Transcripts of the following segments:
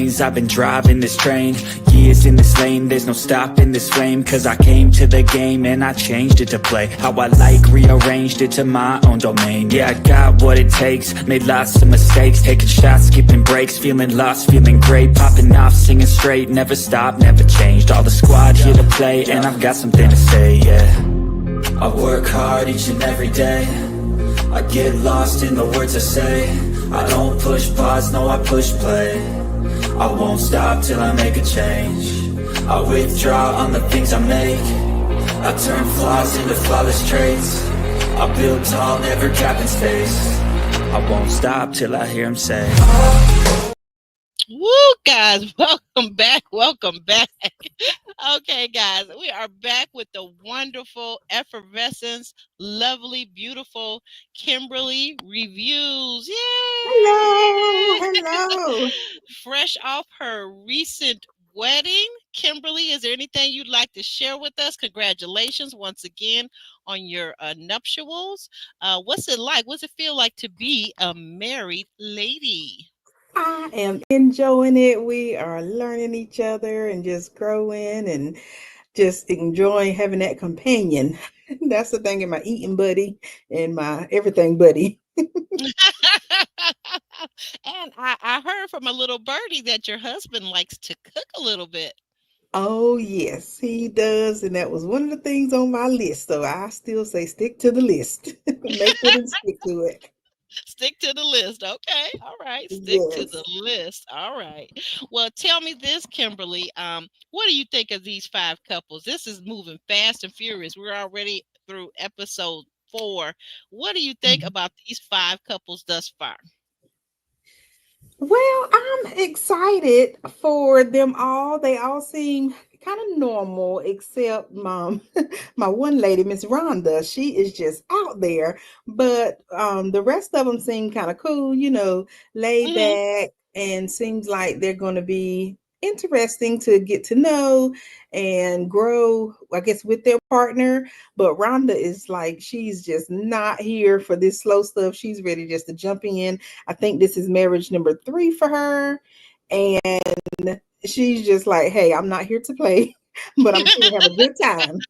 days I've been driving this train, years in this lane, there's no stopping this flame. Cause I came to the game and I changed it to play how I like, rearranged it to my own domain. Yeah, I got what it takes, made lots of mistakes, taking shots, skipping breaks, feeling lost, feeling great, popping off, singing straight, never stopped, never changed. All the squad here to play and I've got something to say, yeah. I work hard each and every day, I get lost in the words I say. I don't push pause, no I push play. I won't stop till I make a change. I withdraw on the things I make. I turn flaws into flawless traits. I build tall, never capping space. I won't stop till I hear him say, Woo, guys, welcome back. Welcome back. Okay, guys, we are back with the wonderful, effervescence, lovely, beautiful Kimberly reviews. Hello, Yay! hello. Fresh off her recent wedding. Kimberly, is there anything you'd like to share with us? Congratulations once again on your nuptials. What's it like? What's it feel like to be a married lady? I am enjoying it. We are learning each other and just growing and just enjoying having that companion. That's the thing in my eating buddy and my everything buddy. And I heard from a little birdie that your husband likes to cook a little bit. Oh, yes, he does. And that was one of the things on my list. So I still say stick to the list. Make it and stick to it. Stick to the list. Okay. All right. Stick to the Yes. list. All right. Well, tell me this, Kimberly. What do you think of these five couples? This is moving fast and furious. We're already through episode 4. What do you think about these five couples thus far? Well, I'm excited for them all. They all seem kind of normal, except my one lady, Miss Rhonda. She is just out there. But the rest of them seem kind of cool, laid Hmm. back, and seems like they're going to be interesting to get to know and grow, I guess, with their partner. But Rhonda is like, she's just not here for this slow stuff. She's ready just to jump in. I think this is marriage number 3 for her. And she's just like, hey, I'm not here to play, but I'm here to have a good time.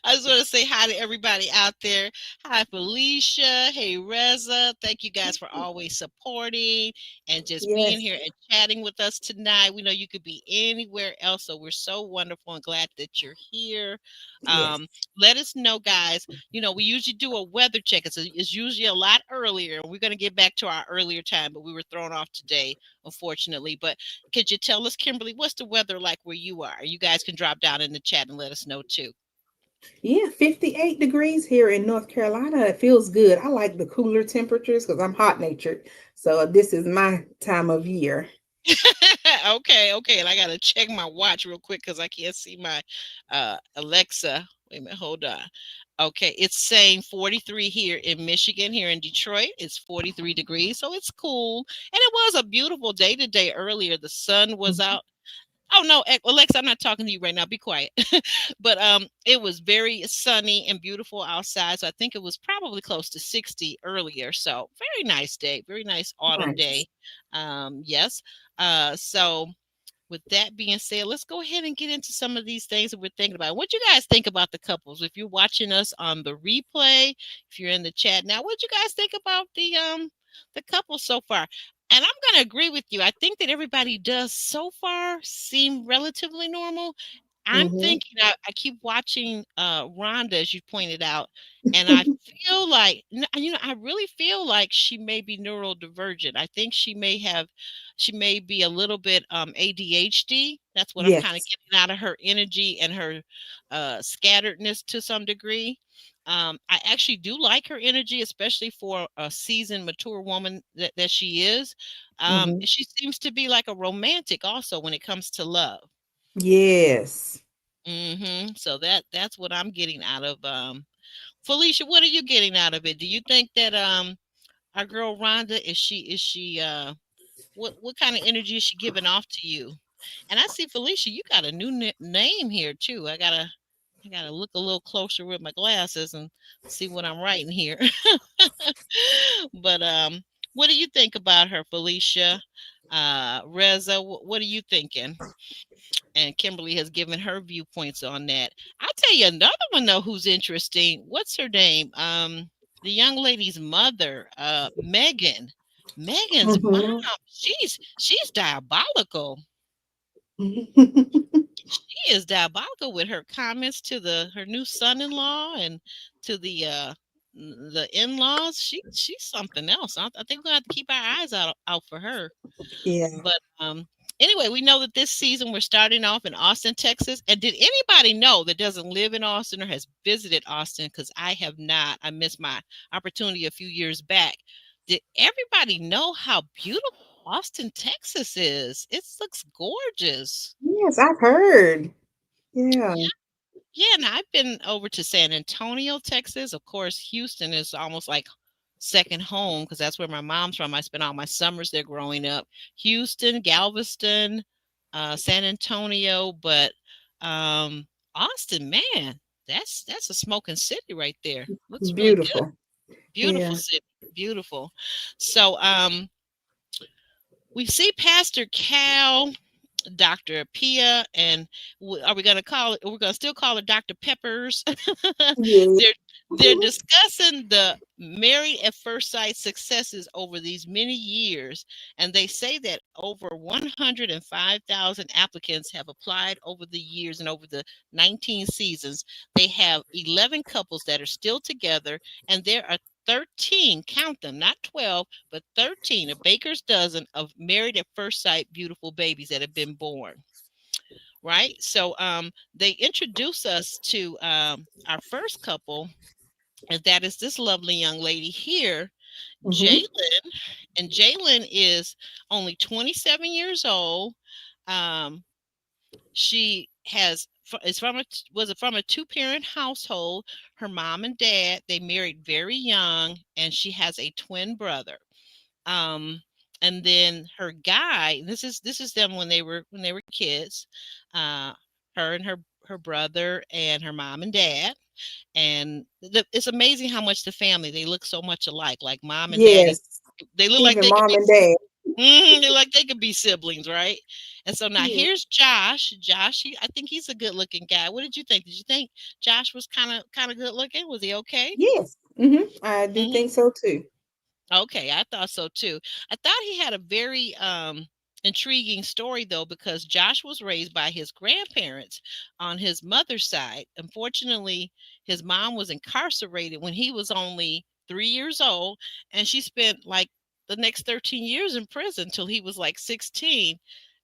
I just want to say hi to everybody out there. Hi, Felicia. Hey, Reza. Thank you guys for always supporting and just being Yes, here and chatting with us tonight. We know you could be anywhere else, so we're so wonderful and glad that you're here. yes. Let us know, guys. We usually do a weather check. It's usually a lot earlier. We're going to get back to our earlier time, but we were thrown off today, unfortunately. But could you tell us, Kimberly, what's the weather like where you are? You guys can drop down in the chat and let us know too. Yeah, 58 degrees here in North Carolina. It feels good. I like the cooler temperatures because I'm hot natured. So this is my time of year. Okay. And I gotta check my watch real quick because I can't see my Alexa. Wait a minute, hold on. Okay, it's saying 43 here in Michigan, here in Detroit. It's 43 degrees, so it's cool. And it was a beautiful day today earlier. The sun was Mhm. out. Oh no, Alexa, I'm not talking to you right now. Be quiet. But it was very sunny and beautiful outside. So I think it was probably close to 60 earlier. So very nice day, very nice autumn Nice. day. Yes. So with that being said, let's go ahead and get into some of these things that we're thinking about. What you guys think about the couples? If you're watching us on the replay, if you're in the chat now, what you guys think about the couples so far? And I'm going to agree with you. I think that everybody does so far seem relatively normal. I'm Hmm. thinking I keep watching Rhonda, as you pointed out, and I feel like I really feel like she may be neurodivergent. I think she may be a little bit ADHD. That's what I'm kind of Yes. getting out of her energy and her scatteredness to some degree. I actually do like her energy, especially for a seasoned, mature woman that she is. Hmm. She seems to be like a romantic also when it comes to love. Yes. So that's what I'm getting out of Felicia, what are you getting out of it? Do you think that our girl Rhonda is she what kind of energy is she giving off to you? And I see Felicia, you got a new name here too. I gotta look a little closer with my glasses and see what I'm writing here. But What do you think about her, Felicia? Reza, what are you thinking? And Kimberly has given her viewpoints on that. I'll tell you another one though who's interesting. What's her name? The young lady's mother, Megan. Megan's mom. Mhm. She's diabolical. She is diabolical with her comments to the her new son-in-law and to the in-laws. She's something else. I think we'll have to keep our eyes out for her. Yeah. But anyway, we know that this season we're starting off in Austin, Texas. And did anybody know that doesn't live in Austin or has visited Austin? Because I have not. I missed my opportunity a few years back. Did everybody know how beautiful Austin, Texas is? It looks gorgeous. Yes, I've heard. Yeah. Yeah, and I've been over to San Antonio, Texas. Of course, Houston is almost like second home because that's where my mom's from. I spent all my summers there growing up. Houston, Galveston, San Antonio, but um, Austin, man, that's a smoking city right there. Looks really good. Beautiful. Beautiful Yeah. city, beautiful. So we see Pastor Cal, Dr. Pia, and are we going to call it? We're going to still call it Dr. Peppers. Yeah. They're discussing the married at first sight successes over these many years, and they say that over 105,000 applicants have applied over the years and over the 19 seasons. They have 11 couples that are still together, and there are 13, count them, not 12, but 13, a baker's dozen of married at first sight beautiful babies that have been born. Right. So they introduce us to our first couple, and that is this lovely young lady here, Hmm. Jalen. And Jalen is only 27 years old. Um, she has is from a was from a two-parent household. Her mom and dad, they married very young, and she has a twin brother. Um, and then her guy, this is them when they were kids. Uh, her and her brother and her mom and dad, and it's amazing how much the family, they look so much alike. Like mom and daddy, Yes. they look like Even they could mom be and dad. they're like they could be siblings, right? And so now Yeah. here's Josh. I think he's a good looking guy. What did you think? Did you think Josh was kind of good looking? Was he okay? Yes. I do Hmm. think so too. Okay, I thought so too. I thought he had a very intriguing story though, because Josh was raised by his grandparents on his mother's side. Unfortunately, his mom was incarcerated when he was only 3 years old, and she spent like the next 13 years in prison till he was like 16.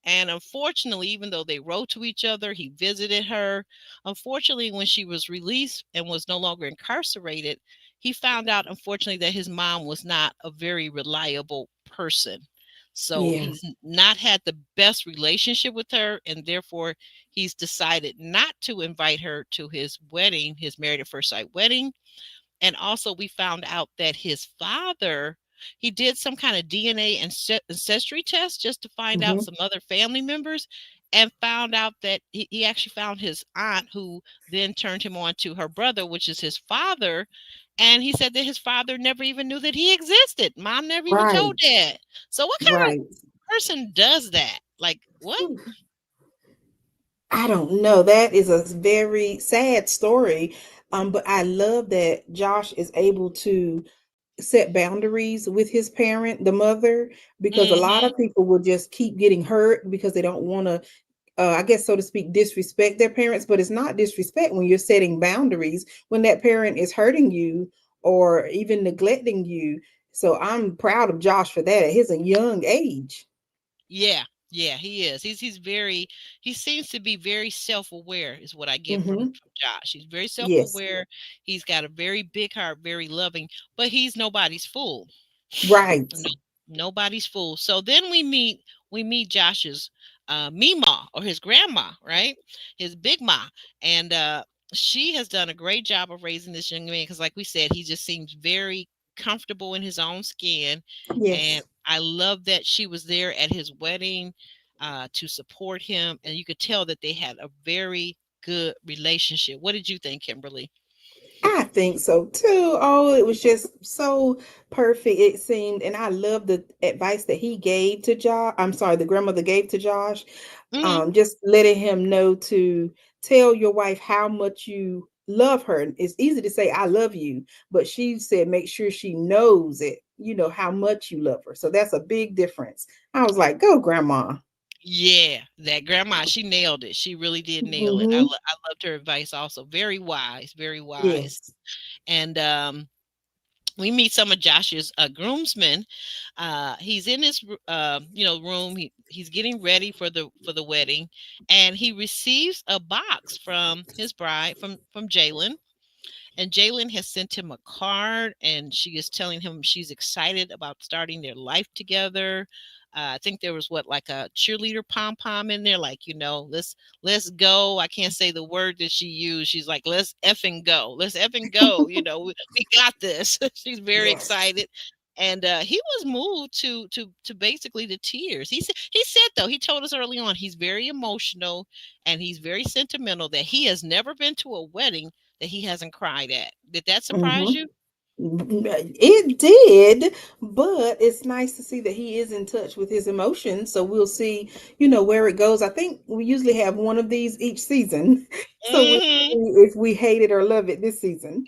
And unfortunately, even though they wrote to each other, he visited her. Unfortunately, when she was released and was no longer incarcerated, he found out, unfortunately, that his mom was not a very reliable person. So Yeah. he's not had the best relationship with her, and therefore he's decided not to invite her to his wedding, his married at first sight wedding. And also, we found out that his father, he did some kind of DNA ancestry test just to find out Hmm. some other family members, and found out that he actually found his aunt, who then turned him on to her brother, which is his father. And he said that his father never even knew that he existed. Mom never even Right. told dad. So, what kind of Right. person does that? Like, what? I don't know. That is a very sad story. But I love that Josh is able to set boundaries with his parent, the mother, because a lot Hmm. of people will just keep getting hurt because they don't want to, I guess, so to speak, disrespect their parents. But it's not disrespect when you're setting boundaries when that parent is hurting you or even neglecting you. So I'm proud of Josh for that at his young age. Yeah, yeah, he is. He seems to be very self-aware is what I get from Hmm. Josh. He's very Yes. self-aware. He's got a very big heart, very loving, but he's nobody's fool. Right. No, nobody's fool. So then we meet Josh's Mima, or his grandma, right? His big ma. And she has done a great job of raising this young man, because like we said, he just seems very comfortable in his own skin. And Yes. I love that she was there at his wedding to support him, and you could tell that they had a very good relationship. What did you think, Kimberly? I think so too. Oh, it was just so perfect. It seemed, and I love the advice that he gave to Josh. I'm sorry, the grandmother gave to Josh. Hmm. Just letting him know to tell your wife how much you love her. It's easy to say I love you, but she said make sure she knows it. You know how much you love her. So that's a big difference. I was like, go, grandma. Yeah, that grandma, she nailed it. She really did nail it. Hmm. I loved her advice also. Very wise, very wise. Yes. And we meet some of Josh's groomsmen. He's in his room. He's getting ready for the wedding, and he receives a box from his bride from Jalen. And Jalen has sent him a card, and she is telling him she's excited about starting their life together. I think there was what, like a cheerleader pom pom in there, like, let's go. I can't say the word that she used. She's like, let's effing go, let's effing go. We got this. She's very Yes. excited, and he was moved to basically the tears. He said though, he told us early on he's very emotional and he's very sentimental, that he has never been to a wedding that he hasn't cried at. Did that surprise Hmm. you? It did, but it's nice to see that he is in touch with his emotions. So we'll see, where it goes. I think we usually have one of these each season. So we'll Hmm. see if we hate it or love it this season.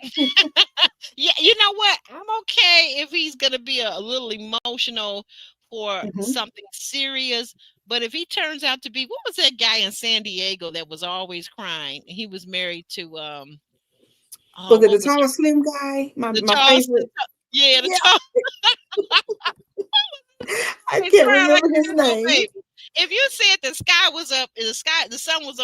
Yeah, you know what? I'm okay if he's gonna be a little emotional for Hmm. something serious. But if he turns out to be, what was that guy in San Diego that was always crying? He was married to oh, Was it the what was tall, slim guy? My the my Charles? favorite. Yeah, the Yeah, Charles. I He's can't crying like remember a his little name. baby. If you said the sun was up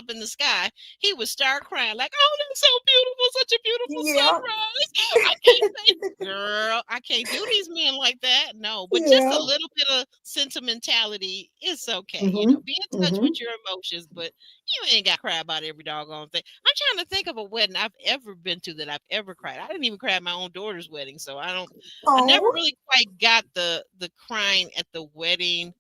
in the sky, he would start crying like, "Oh, that's so beautiful, such a beautiful Yeah, sunrise." I can't say, girl, I can't do these men like that. No, but just a yeah. little bit of sentimentality, it's okay. Hmm. Be in touch Hmm. with your emotions, but you ain't got to cry about every doggone thing. I'm trying to think of a wedding I've ever been to that I've ever cried. I didn't even cry at my own daughter's wedding, so I never Oh, really quite got the crying at the wedding.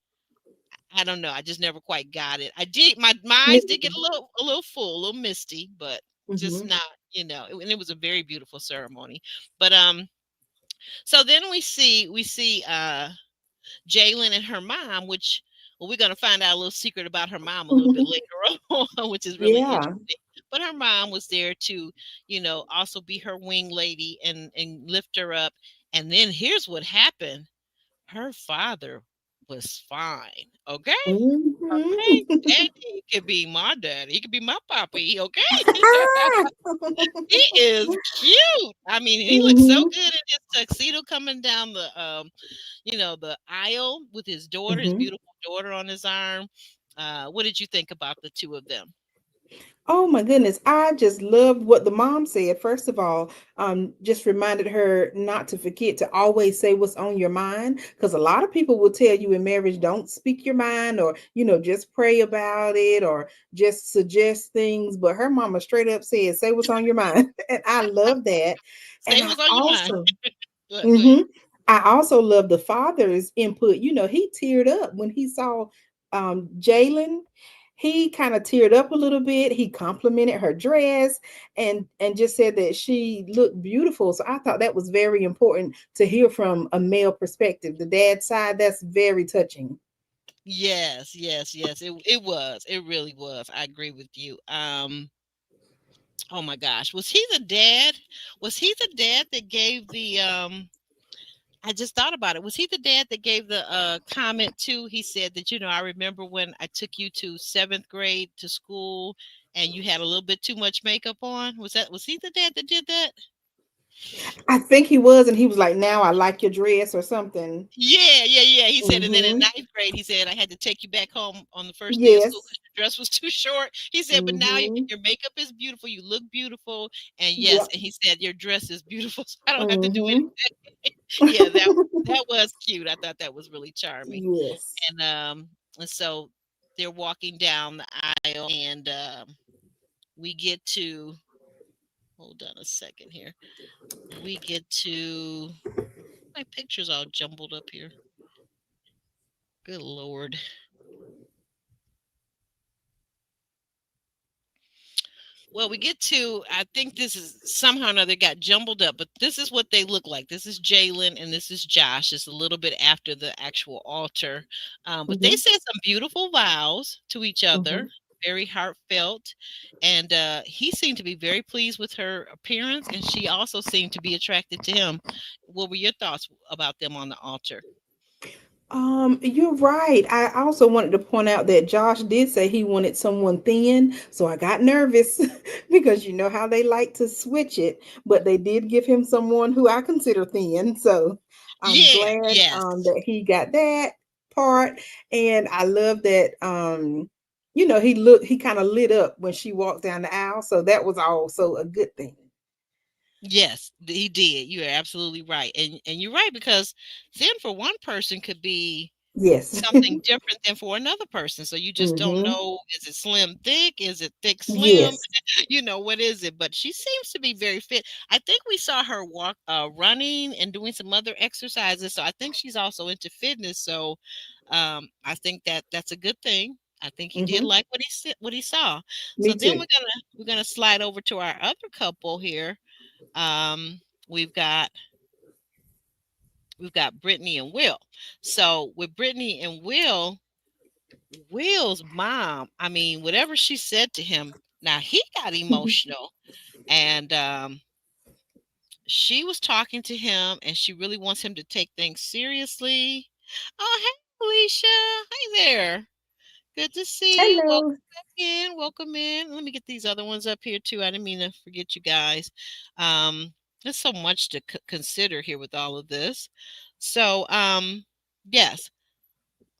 I don't know. I just never quite got it. I did. My eyes did get a little full, a little misty, but just mm-hmm. not. And it was a very beautiful ceremony. But so then we see Jalen and her mom, which, well, we're gonna find out a little secret about her mom a little bit later on, which is really Yeah. interesting. But her mom was there to, also be her wing lady and lift her up. And then here's what happened. Her father was fine. Okay. Okay. Hmm. Daddy could be my daddy. He could be my papi. Okay. He is cute. I mean, he looks so Hmm. good in his tuxedo coming down the aisle with his daughter, his Hmm. beautiful daughter on his arm. What did you think about the two of them? Oh my goodness. I just loved what the mom said. First of all, just reminded her not to forget to always say what's on your mind. Because a lot of people will tell you in marriage, don't speak your mind, or, just pray about it, or just suggest things. But her mama straight up said, say what's on your mind. And I love that. And Say I what's on your mind. also Go ahead. hmm I also love the father's input. He teared up when he saw Jalen. He kind of teared up a little bit. He complimented her dress and just said that she looked beautiful. So I thought that was very important to hear from a male perspective. The dad side, that's very touching. Yes, yes, yes. It was. It really was. I agree with you. Oh my gosh. Was he the dad? Was he the dad that gave the I just thought about it. Was he the dad that gave the comment too? He said that, I remember when I took you to seventh grade to school and you had a little bit too much makeup on. Was he the dad that did that? I think he was, and he was like, "Now I like your dress" or something. Yeah, yeah, yeah. He said, and then in Mm-hmm. ninth grade, he said, I had to take you back home on the first day of school Yes. because your dress was too short. He said, but now Mm-hmm. your makeup is beautiful. You look beautiful. And yes, Yep. and he said, your dress is beautiful. So I don't have to do Mm-hmm. anything. Yeah, that was cute. I thought that was really charming. Yes. And so they're walking down the aisle, and we get to hold on a second here. We get to my picture's all jumbled up here. Good Lord. Well, we get to, I think this is somehow or another got jumbled up, but this is what they look like. This is Jalen and this is Josh. It's a little bit after the actual altar. But they Hmm. said some beautiful vows to each other, Hmm. very heartfelt. And he seemed to be very pleased with her appearance, and she also seemed to be attracted to him. What were your thoughts about them on the altar? You're right. I also wanted to point out that Josh did say he wanted someone thin, so I got nervous because you know how they like to switch it, but they did give him someone who I consider thin. So I'm Yeah, glad yes. that he got that part, and I love that you know he kind of lit up when she walked down the aisle, so that was also a good thing. Yes, he did. You're absolutely right. And you're right because thin for one person could be Yes. something different than for another person. So you just don't Hmm. know, is it slim thick? Is it thick slim? Yes. What is it? But she seems to be very fit. I think we saw her walk running and doing some other exercises. So I think she's also into fitness. So I think that that's a good thing. I think he did Hmm. like what he saw. So Me then too. we're gonna slide over to our other couple here. We've got Brittany and Will. So with Brittany and Will, Will's mom, I mean, whatever she said to him, now he got emotional, and she was talking to him, and she really wants him to take things seriously. Oh, hey, Alicia. Hey there. Good to see you. Welcome Hello. back in. Welcome in. Let me get these other ones up here too. I didn't mean to forget you guys. Um, there's so much to consider here with all of this. So, yes.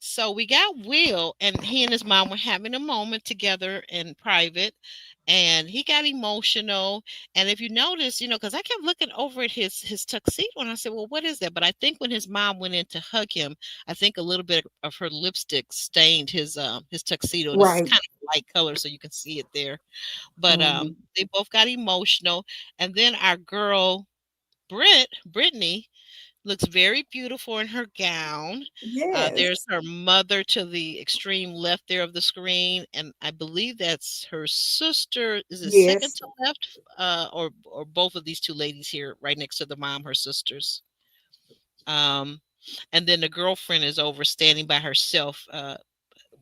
So we got Will, and he and his mom were having a moment together in private, and he got emotional. And if you notice, because I kept looking over at his tuxedo, and I said, "Well, what is that?" But I think when his mom went in to hug him, I think a little bit of her lipstick stained his tuxedo, and it's Right. kind of light color, so you can see it there. But Hmm. they both got emotional, and then our girl Brittany looks very beautiful in her gown. There's Yes. her mother to the extreme left there of the screen, and I believe that's her sister. Is it second Yes. to left, or both of these two ladies here, right next to the mom, her sisters? Um, and then the girlfriend is over standing by herself.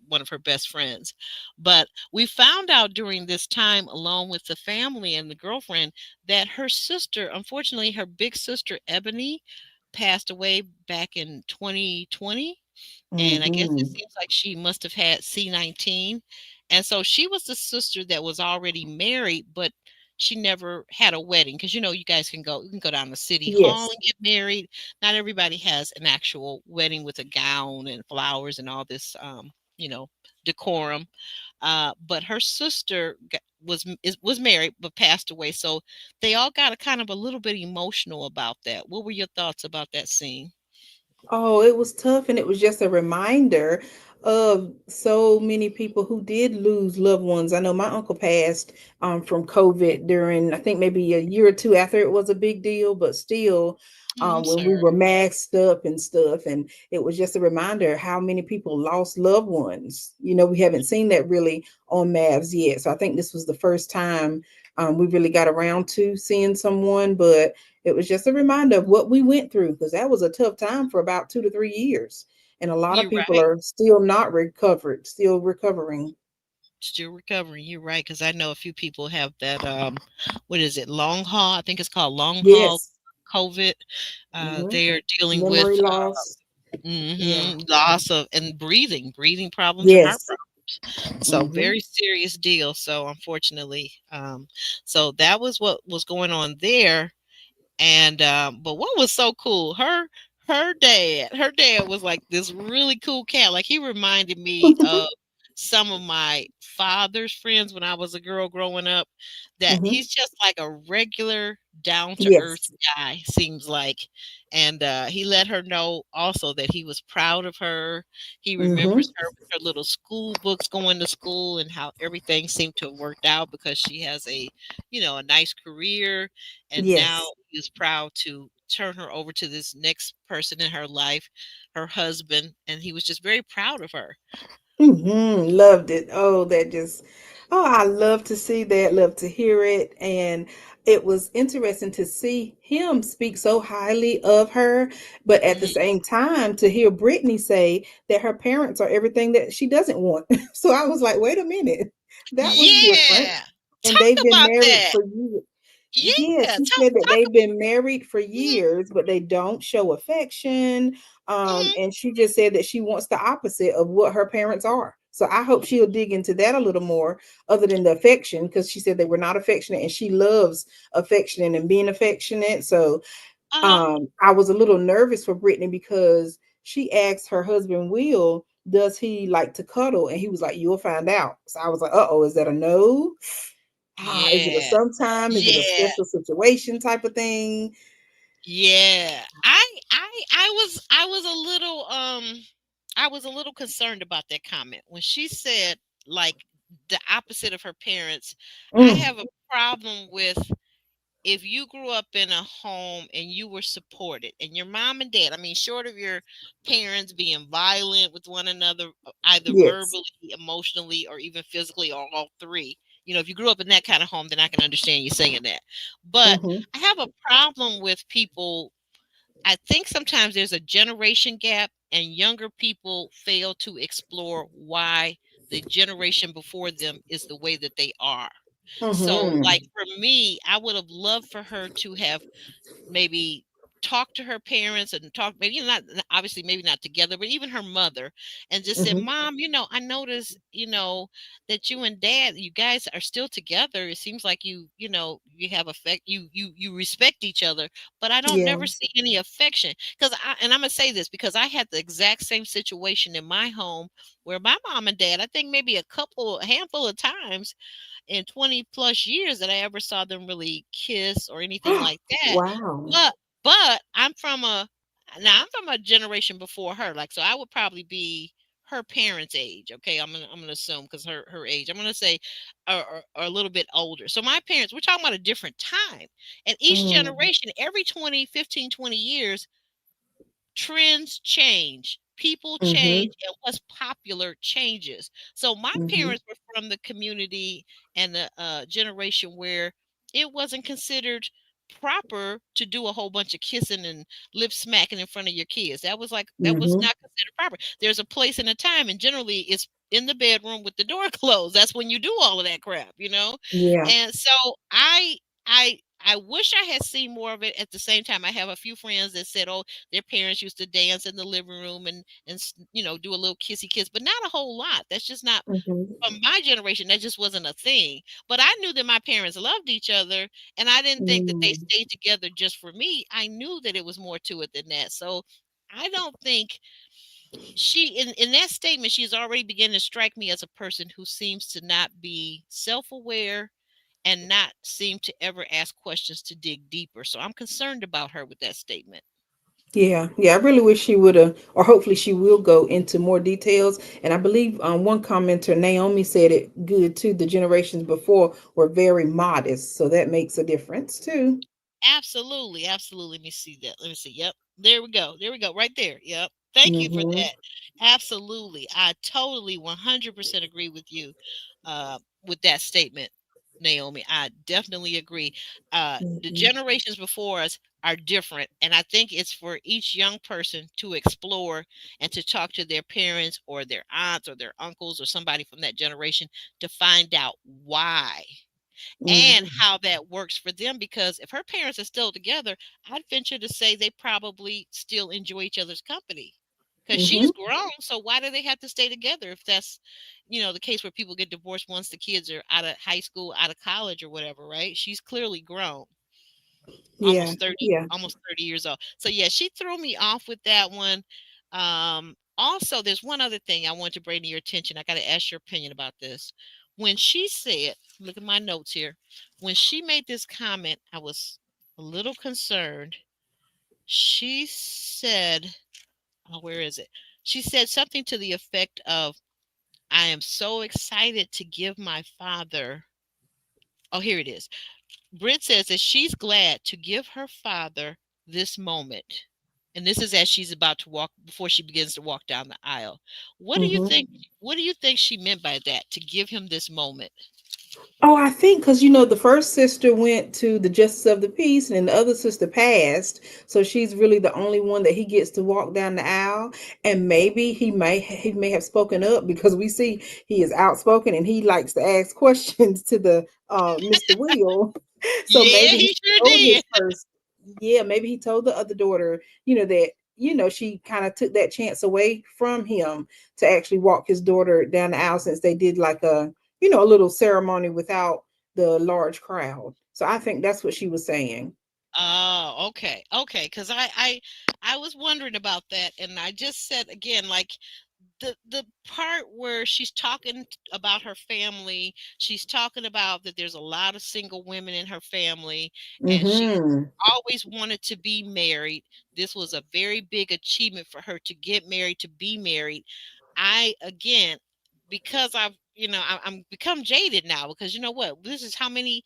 One of her best friends. But we found out during this time, along with the family and the girlfriend, that her sister, unfortunately, her big sister Ebony, passed away back in 2020. And I guess it Hmm. seems like she must have had s19. And so she was the sister that was already married, but she never had a wedding because you guys can go down to city hall Yes. and get married. Not everybody has an actual wedding with a gown and flowers and all this you know decorum. But her sister was married but passed away, so they all got a kind of a little bit emotional about that. What were your thoughts about that scene? Oh, it was tough, and it was just a reminder of so many people who did lose loved ones. I know my uncle passed from COVID during, I think maybe a year or two after it was a big deal, but still, Oh, I'm when we sorry. were masked up and stuff, and it was just a reminder how many people lost loved ones. You know, we haven't seen that really on Mavs yet, so I think this was the first time we really got around to seeing someone, but it was just a reminder of what we went through because that was a tough time for about 2 to 3 years. And a lot of You're people right. are still not recovered, still recovering. Still recovering. You're right, because I know a few people have that. What is it? Long haul. I think it's called long haul Yes. COVID. Hmm. They are dealing Memory with loss. Yeah. loss of and breathing problems and heart Yes. problems. So Hmm. very serious deal. So unfortunately, so that was what was going on there. And but what was so cool, her dad was like this really cool cat. Like he reminded me of some of my father's friends when I was a girl growing up. That Hmm. he's just like a regular down to earth Yes. guy, seems like. And he let her know also that he was proud of her. He Hmm. remembers her with her little school books going to school, and how everything seemed to have worked out because she has a nice career. And now Yes. he is proud to turn her over to this next person in her life, her husband, and he was just very proud of her. Hmm. Loved it. Oh, that just Oh, I love to see that, love to hear it. And it was interesting to see him speak so highly of her, but at the Mhm. same time, to hear Brittany say that her parents are everything that she doesn't want. So I was like, wait a minute, that was different. Yeah. And Talk they've been about married that. for years. Yeah, Yeah. she Talk said that talk they've been married for mhm, years, but they don't show affection. mhm. And she just said that she wants the opposite of what her parents are. So I hope she'll dig into that a little more, other than the affection, because she said they were not affectionate, and she loves affectionate and being affectionate. So Uh-huh. I was a little nervous for Brittany because she asked her husband Will, does he like to cuddle? And he was like, you'll find out. So I was like, uh oh, is that a no? Is it a Yeah. sometime? Is it a Yeah. special situation type of thing? Yeah. I was a little I was a little concerned about that comment when she said like the opposite of her parents. I Mm, have a problem with if you grew up in a home and you were supported and your mom and dad, I mean, short of your parents being violent with one another, either yes. verbally, emotionally, or even physically, or all three. If you grew up in that kind of home, then I can understand you saying that. But Mm-hmm. I have a problem with people. I think sometimes there's a generation gap, and younger people fail to explore why the generation before them is the way that they are. So, like Mm-hmm. for me, I would have loved for her to have maybe talk to her parents and talk, maybe not, obviously maybe not together, but even her mother, and just said, Mm-hmm. mom, I noticed, that you and dad, you guys are still together. It seems like you have affect, you respect each other, but I don't Yeah. never see any affection. And I'm gonna say this because I had the exact same situation in my home where my mom and dad, I think maybe a handful of times in 20 plus years that I ever saw them really kiss or anything like that. Wow. But but I'm from a generation before her. Like, so I would probably be her parents' age. Okay, I'm gonna assume because her age. I'm gonna say are a little bit older. So my parents, we're talking about a different time. And each Mm. generation, every 20, 15, 20 years, trends change, people Mm-hmm. change, and what's popular changes. So my Mm-hmm. parents were from the community and the generation where it wasn't considered proper to do a whole bunch of kissing and lip smacking in front of your kids. That was Mm-hmm. not considered proper. There's a place and a time, and generally it's in the bedroom with the door closed. That's when you do all of that crap. Yeah. And so I wish I had seen more of it. At the same time, I have a few friends that said, "Oh, their parents used to dance in the living room and do a little kissy kiss, but not a whole lot. That's just not Mm-hmm. from my generation. That just wasn't a thing. But I knew that my parents loved each other, and I didn't think that they Mm. stayed together just for me. I knew that it was more to it than that. So I don't think in that statement, she's already beginning to strike me as a person who seems to not be self-aware and not seem to ever ask questions to dig deeper. So I'm concerned about her with that statement. Yeah, yeah. I really wish she would have, or hopefully she will go into more details. And I believe one commenter, Naomi, said it good too. The generations before were very modest, so that makes a difference too. Absolutely, absolutely. Let me see that. Let me see. Yep. There we go. There we go. Right there. Yep. Thank you for Mm-hmm. that. Absolutely. I totally 100% agree with that statement, Naomi. I definitely agree. The Mm-hmm. generations before us are different, and I think it's for each young person to explore and to talk to their parents or their aunts or their uncles or somebody from that generation to find out why and Mm-hmm. how that works for them. Because if her parents are still together, I'd venture to say they probably still enjoy each other's company because Mm-hmm. she's grown. So why do they have to stay together if that's, the case where people get divorced once the kids are out of high school, out of college, or whatever, right? She's clearly grown, Yeah, yeah. almost 30 years old. So yeah, she threw me off with that one. Also, there's one other thing I want to bring to your attention. I got to ask your opinion about this. When she said, look at my notes here. When she made this comment, I was a little concerned. She said, oh, where is it? She said something to the effect of, I am so excited to give my father. Oh, here it is. Britt says that she's glad to give her father this moment. And this is as she's about to walk before she begins to walk down the aisle. What do you Mm-hmm. think? What do you think she meant by that? To give him this moment? Oh, I think because the first sister went to the justice of the peace, and then the other sister passed, so she's really the only one that he gets to walk down the aisle. And maybe he may have spoken up because we see he is outspoken and he likes to ask questions to the Mr. Will. So Yeah, maybe he he sure told did. his first, yeah, maybe he told the other daughter, that she kind of took that chance away from him to actually walk his daughter down the aisle since they did like a little ceremony without the large crowd. So I think that's what she was saying. Oh, okay, okay. Because I was wondering about that, and I just said again, like the part where she's talking about her family, she's talking about that there's a lot of single women in her family, and she Mm-hmm. always wanted to be married. This was a very big achievement for her to get married, to be married. I again, because I'm become jaded now, because you know what, this is how many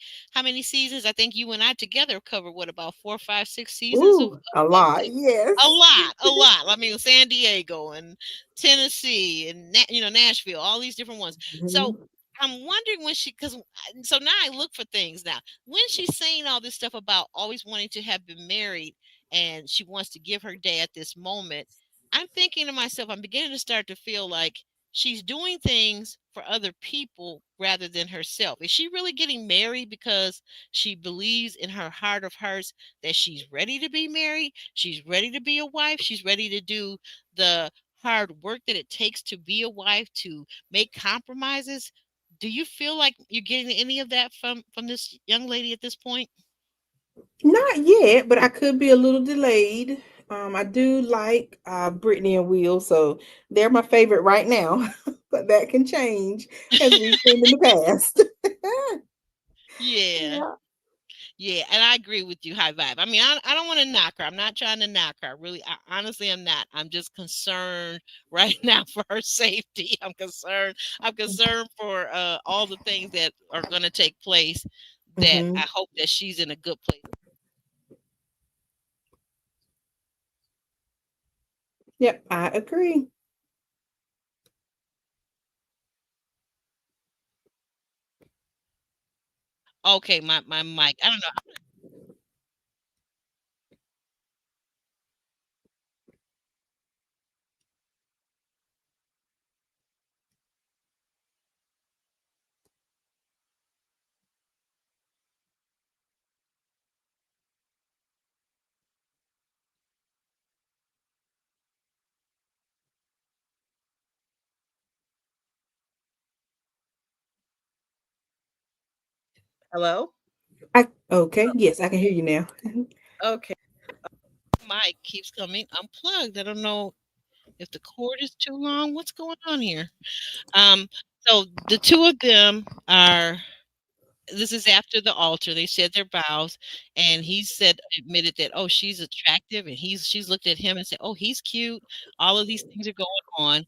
seasons. I think you and I together covered what, about 4, 5, 6 seasons of, Ooh, a lot. a Yes. lot, a lot. I mean, San Diego and Tennessee and Nashville, all these different ones. So Mhm. I'm wondering when she, because so now I look for things now. When she's saying all this stuff about always wanting to have been married and she wants to give her dad this moment, I'm thinking to myself, I'm beginning to start to feel like she's doing things for other people rather than herself. Is she really getting married because she believes in her heart of hearts that she's ready to be married? She's ready to be a wife. She's ready to do the hard work that it takes to be a wife, to make compromises. Do you feel like you're getting any of that from this young lady at this point? Not yet, but I could be a little delayed. I do like Brittany and Will, so they're my favorite right now. But that can change as we've seen in the past. Yeah. Yeah. Yeah, and I agree with you, high vibe. I mean, I don't want to knock her. I'm not trying to knock her. Really, honestly, I'm not. I'm just concerned right now for her safety. I'm concerned. I'm concerned for all the things that are going to take place. That Hmm. I hope that she's in a good place. Yep, I agree. Okay, my mic. I don't know. Hello. Okay, yes, I can hear you now. Okay, mic keeps coming unplugged. I don't know if the cord is too long. What's going on here? Um, so the two of them are, this is after the altar. They said their vows, and he said, admitted that, oh, she's attractive, and she's looked at him and said, oh, he's cute. All of these things are going on.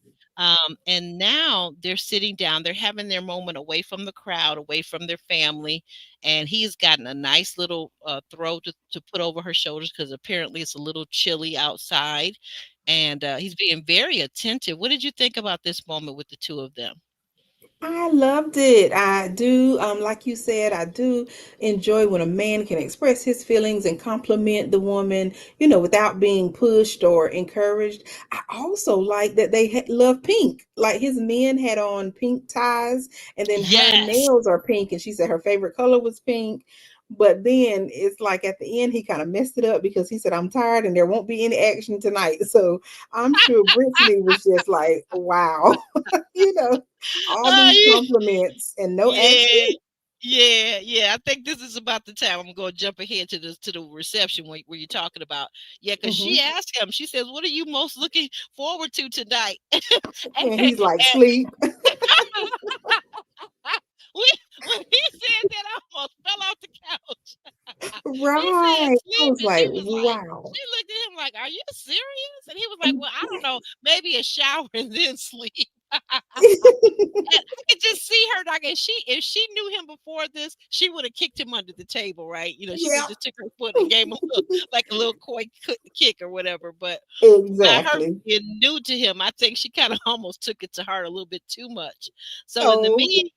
And now they're sitting down, they're having their moment away from the crowd, away from their family, and he's gotten a nice little throw to put over her shoulders because apparently it's a little chilly outside, and he's being very attentive. What did you think about this moment with the two of them? I loved it. I do, like you said, I do enjoy when a man can express his feelings and compliment the woman, without being pushed or encouraged. I also like that they love pink. Like his men had on pink ties, and then her Yes. nails are pink, and she said her favorite color was pink. But then it's like at the end, he kind of messed it up because he said, I'm tired and there won't be any action tonight. So I'm sure Brittany was just like, wow, you know all these Uh, compliments and no Yeah, action. yeah, yeah. I think this is about the time I'm going to jump ahead to the reception where you're talking about. Yeah, because she Hmm. asked him. She says, "What are you most looking forward to tonight?" and, And he's like, sleep. when, when he said that, I almost fell off the couch. He said, Right. I "Sleep," was and she like, was like, wow. she looked at him like, "Are you serious?" And he was like, "Well, I don't know, maybe a shower and then sleep." And I could just see her like if she knew him before this, she would have kicked him under the table, right? She would Yeah, have just took her foot and gave him like a little koi kick or whatever. But by her exactly. being new to him, I think she kind of almost took it to heart a little bit too much. So in the Oh, mean,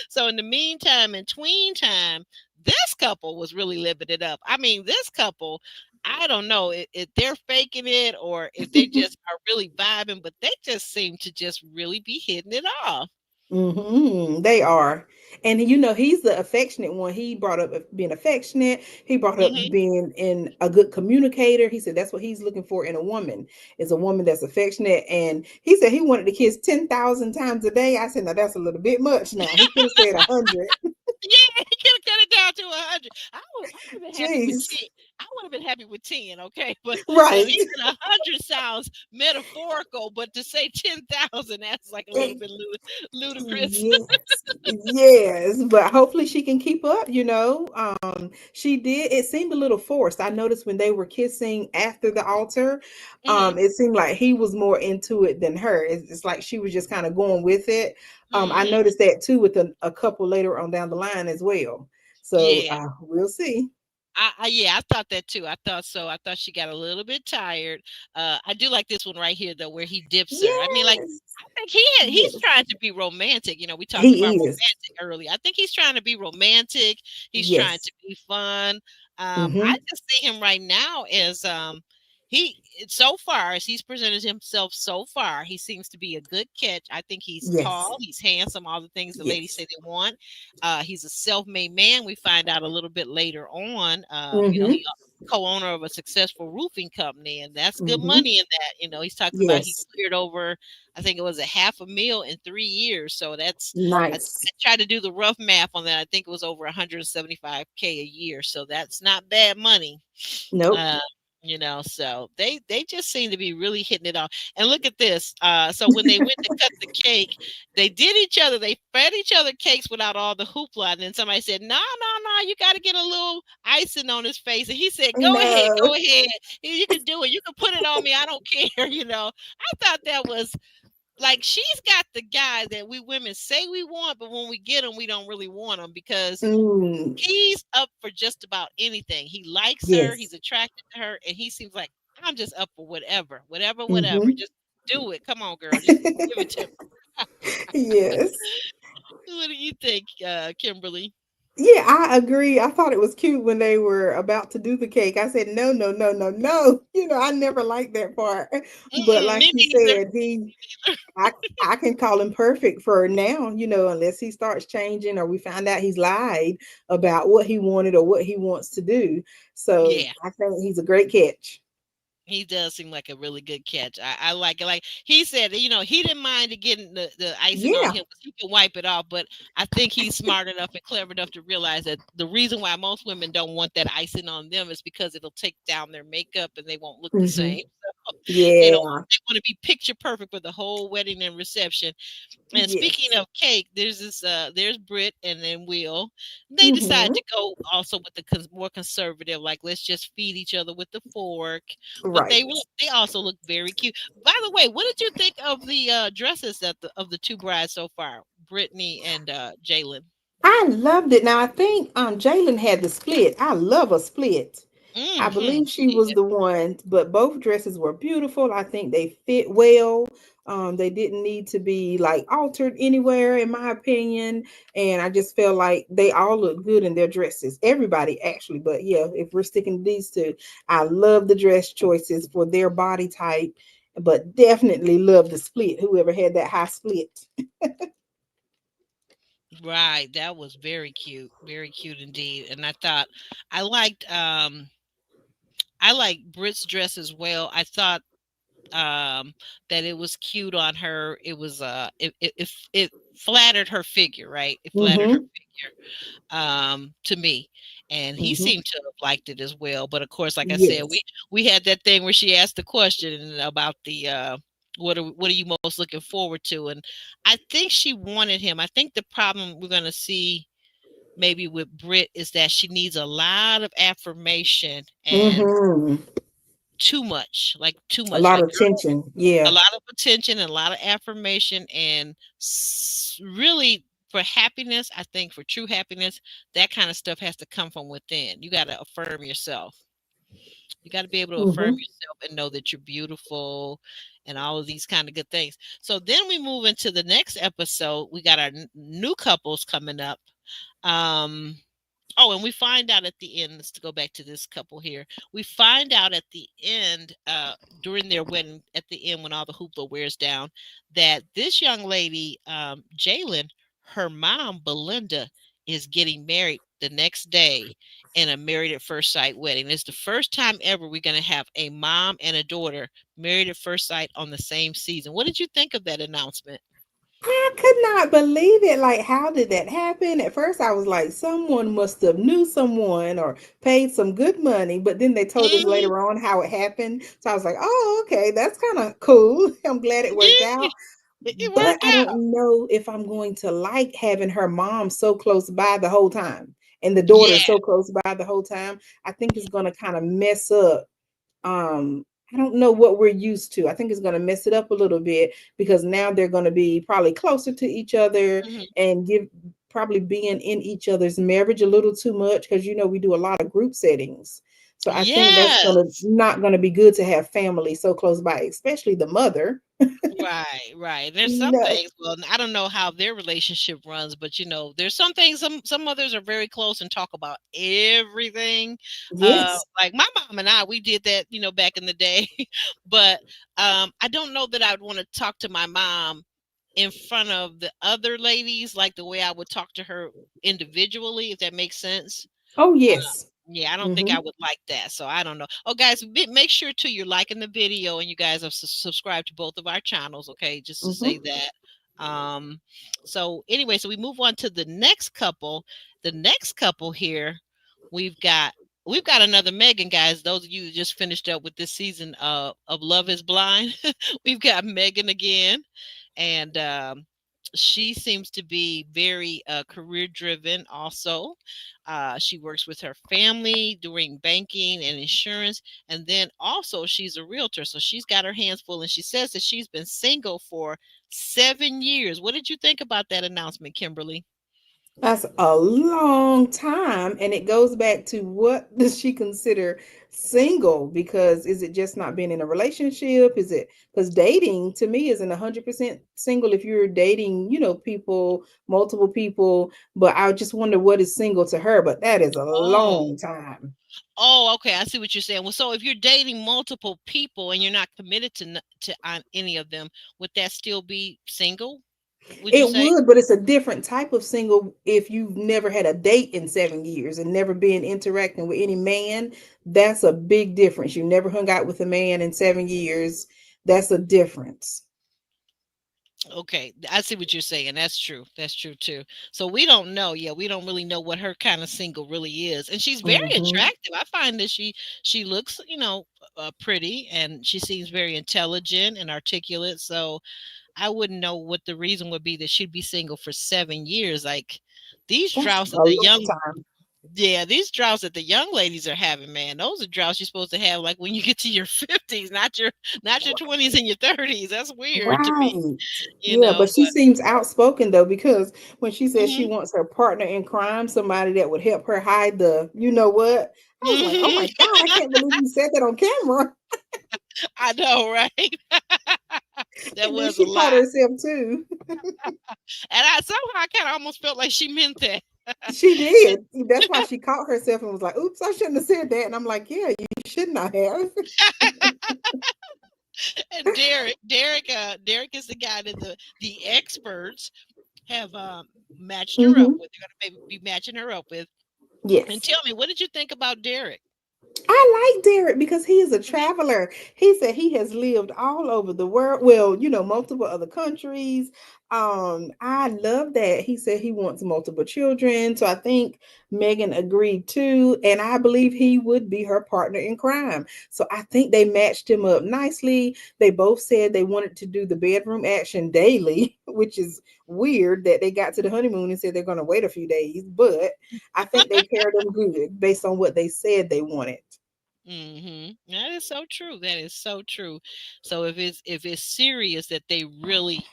so in the meantime, in tween time, this couple was really living it up. I mean, this couple, I don't know if they're faking it or if they just are really vibing, but they just seem to just really be hitting it off. they are. And he's the affectionate one. He brought up being affectionate. He brought up Hmm. being in a good communicator. He said that's what he's looking for in a woman, is a woman that's affectionate. And he said he wanted to kiss 10,000 times a day. I said, now that's a little bit much now. He could have said 100. Yeah, he could have cut it down to 100. I would have been happy with Jeez. 10. I would have been happy with 10, okay? But Right. even 100 sounds metaphorical, but to say 10,000, that's like a little bit ludicrous. Yes, yes, but hopefully she can keep up. She did. It seemed a little forced. I noticed when they were kissing after the altar, Hmm. it seemed like he was more into it than her. It's like she was just kind of going with it. I Hmm. noticed that too with a couple later on down the line as well. So Yeah. we'll see. Yeah, I thought that too. I thought so. I thought she got a little bit tired. I do like this one right here though, where he dips her. I mean, like, Yes, I think he's yes, trying to be romantic. We talked about he is. romantic earlier. I think he's trying to be romantic. He's trying Yes. to be fun. I Mm-hmm. just see him right now as he so far as he's presented himself so far, he seems to be a good catch. I think he's Yes. tall, he's handsome, all the things the ladies Yes. say they want. He's a self-made man. We find out a little bit later on. Mm-hmm. He co-owner of a successful roofing company, and that's good Mm-hmm. money in that. He's talking about he Yes. cleared over, I think it was a half a mil in 3 years. So that's I Nice. tried to do the rough math on that. I think it was over 175K a year. So that's not bad money. Nope. Uh, so they just seem to be really hitting it off. And look at this. So when they went to cut the cake, they did each other. They fed each other cakes without all the hoopla. And then somebody said, "No, no, no, you got to get a little icing on his face." And he said, "Go ahead, No. go ahead. You can do it. You can put it on me. I don't care." I thought that was like she's got the guy that we women say we want, but when we get him, we don't really want him because Mm, he's up for just about anything. He likes her, he's yes. attracted to her, and he seems like I'm just up for whatever, whatever, whatever. Hmm. Just do it. Come on, girl. Just give it to me. Yes. What do you think, Kimberly? Yeah, I agree. I thought it was cute when they were about to do the cake. I said, no, no, no, no, no. I never liked that part. But Mm-mm, like me you neither. said, I, I can call him perfect for now, unless he starts changing or we find out he's lied about what he wanted or what he wants to do. So Yeah. I think he's a great catch. He does seem like a really good catch. I like it. Like he said, he didn't mind getting the icing on Yeah. him because he can wipe it off. But I think he's smart enough and clever enough to realize that the reason why most women don't want that icing on them is because it'll take down their makeup and they won't look the Hmm. same. They don't. Yeah. They want to be picture perfect for the whole wedding and reception. And speaking Yes. of cake, there's Britt and then Will. They decide Hmm. to go also with the more conservative, like let's just feed each other with the fork. But Right. they also look very cute. By the way, what did you think of the dresses of the two brides so far, Brittany and Jalen? I loved it. Now I think Jalen had the split. I love a split. I Mm-hmm. believe she was the one, but both dresses were beautiful. I think they fit well. They didn't need to be like altered anywhere, in my opinion. And I just felt like they all looked good in their dresses. Everybody actually, but yeah, if we're sticking to these two, I love the dress choices for their body type, but definitely love the split. Whoever had that high split. Right, that was very cute indeed. And I liked I liked Britt's dress as well. I thought that it was cute on her. It was it flattered her figure, right? It flattered her Mm-hmm. figure to me, and he Mm-hmm. seemed to have liked it as well. But of course, like I said, we Yes. we had that thing where she asked the question about the what are you most looking forward to, and I think she wanted him. I think the problem we're going to see maybe with Brit is that she needs a lot of affirmation and Mm-hmm. too much, like too A much, lot like of tension. Yeah. a lot of attention and a lot of affirmation and really for happiness. I think for true happiness, that kind of stuff has to come from within. You got to affirm yourself. You got to be able to affirm Hmm. yourself and know that you're beautiful and all of these kind of good things. So then we move into the next episode. We got our new couples coming up. um Oh, and we find out at the end, let's go back to this couple here. We find out at the end, during their wedding, at the end, when all the hoopla wears down, that this young lady, Jalen, her mom, Belinda, is getting married the next day in a married at first sight wedding. It's the first time ever we're going to have a mom and a daughter married at first sight on the same season. What did you think of that announcement? I could not believe it. Like, how did that happen? At first, I was like, someone must have knew someone or paid some good money. But then they told us Mhm. later on how it happened. So I was like, oh, okay, that's kind of cool. I'm glad it worked Yeah, out. it But worked I out. don't know if I'm going to like having her mom so close by the whole time and the daughter Yeah. so close by the whole time. I think it's going to kind of mess up. I don't know what we're used to. I think it's going to mess it up a little bit because now they're going to be probably closer to each other Mhm. and give probably being in each other's marriage a little too much because we do a lot of group settings. So I think that's gonna Yes. not gonna be good to have family so close by, especially the mother. Right, right. There's some No. things, well, I don't know how their relationship runs, but there's some things some mothers are very close and talk about everything. Yes. Like my mom and I, we did that, back in the day. But I don't know that I would want to talk to my mom in front of the other ladies like the way I would talk to her individually, if that makes sense. Oh Uh, yes. yeah, I don't think Mm-hmm. I would like that. So I don't know. Oh, guys, make sure too you're liking the video and you guys are subscribed to both of our channels. Okay, just to say Mm-hmm. that. Um, so anyway, so we move on to the next couple. The next couple here, we've got we've got another Megan, guys. Those of you who just finished up with this season of Love Is Blind, we've got Megan again, and she seems to be very career driven. Also, she works with her family doing banking and insurance. And then also, she's a realtor. So she's got her hands full. And she says that she's been single for 7 years. What did you think about that announcement, Kimberly? That's a long time. And it goes back to what does she consider single? Because is it just not being in a relationship? Is it because dating to me isn't 100% single if you're dating, people, multiple people. But I just wonder what is single to her. But that is a Oh, long time. okay. I see what you're saying. Well, so if you're dating multiple people and you're not committed to on any of them, would that still be single? Would you It say? would, but it's a different type of single if you've never had a date in 7 years and never been interacting with any man. That's a big difference. You never hung out with a man in 7 years. That's a difference. Okay, I see what you're saying. That's true. That's true too. So we don't know. Yeah, we don't really know what her kind of single really is. And she's very Hmm. attractive. I find that she looks, pretty, and she seems very intelligent and articulate. So I wouldn't know what the reason would be that she'd be single for 7 years. Like these That's droughts that a the long young time. yeah, these droughts that the young ladies are having, man, those are droughts you're supposed to have like when you get to your 50s, not your 20s and your 30s. That's weird to me, Right. Yeah, but she but seems outspoken though, because when she says she mhm. wants her partner in crime, somebody that would help her hide the, you know what? I was like, oh my Mhm. God, I can't believe you said that on camera. I know, right? That And then was a she lot. caught herself too. And I somehow I kind of almost felt like she meant that. She And did. That's why she caught herself and was like, oops, I shouldn't have said that. And I'm like, yeah, you should not have. and Derek is the guy that the experts have matched her up Hmm. with. They're gonna maybe be matching her up with. And Yes. tell me, what did you think about Derek? I like Derek because he is a Mhm. traveler. He said he has lived all over the world. Well, multiple other countries. I love that. He said he wants multiple children. So I think Megan agreed too. And I believe he would be her partner in crime. So I think they matched him up nicely. They both said they wanted to do the bedroom action daily, which is weird that they got to the honeymoon and said they're going to wait a few days. But I think they paired them good based on what they said they wanted. That is so true. That is so true. So if it's serious that they really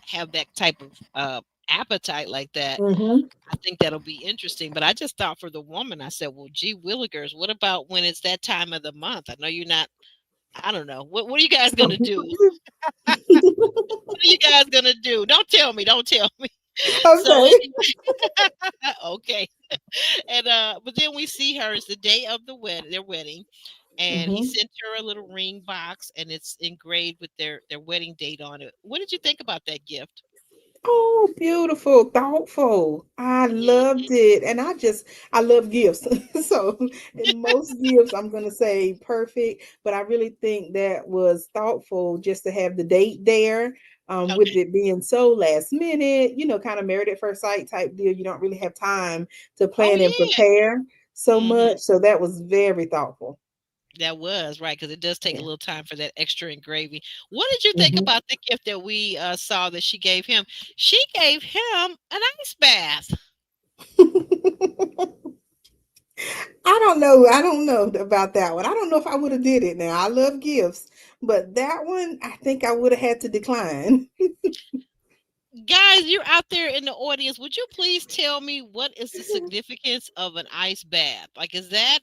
have that type of appetite like that, Hmm. I think that'll be interesting. But I just thought for the woman, I said, well, gee willikers, what about when it's that time of the month? I know you're not. I don't know. What are you guys Some gonna people do? do. What are you guys gonna do? Don't tell me. Don't tell me. So Okay. anyway, okay. And but then we see her. It's the day of their wedding, and he Hmm. sent her a little ring box, and it's engraved with their wedding date on it. What did you think about that gift? Oh, beautiful, thoughtful. I Mm, loved it. And I love gifts. So, in most gifts, I'm going to say perfect, but I really think that was thoughtful just to have the date there. With okay. it being so last minute, kind of married at first sight type deal, you don't really have time to Oh plan and yeah. prepare so Hmm. much. So, that was very thoughtful. That was right because it does take a Yeah. little time for that extra engraving. What did you think Hmm. about the gift that we saw that she gave him? She gave him an ice bath. I don't know. I don't know about that one. I don't know if I would have did it now. I love gifts, but that one I think I would have had to decline. Guys, you're out there in the audience. Would you please tell me what is the significance of an ice bath? Like, is that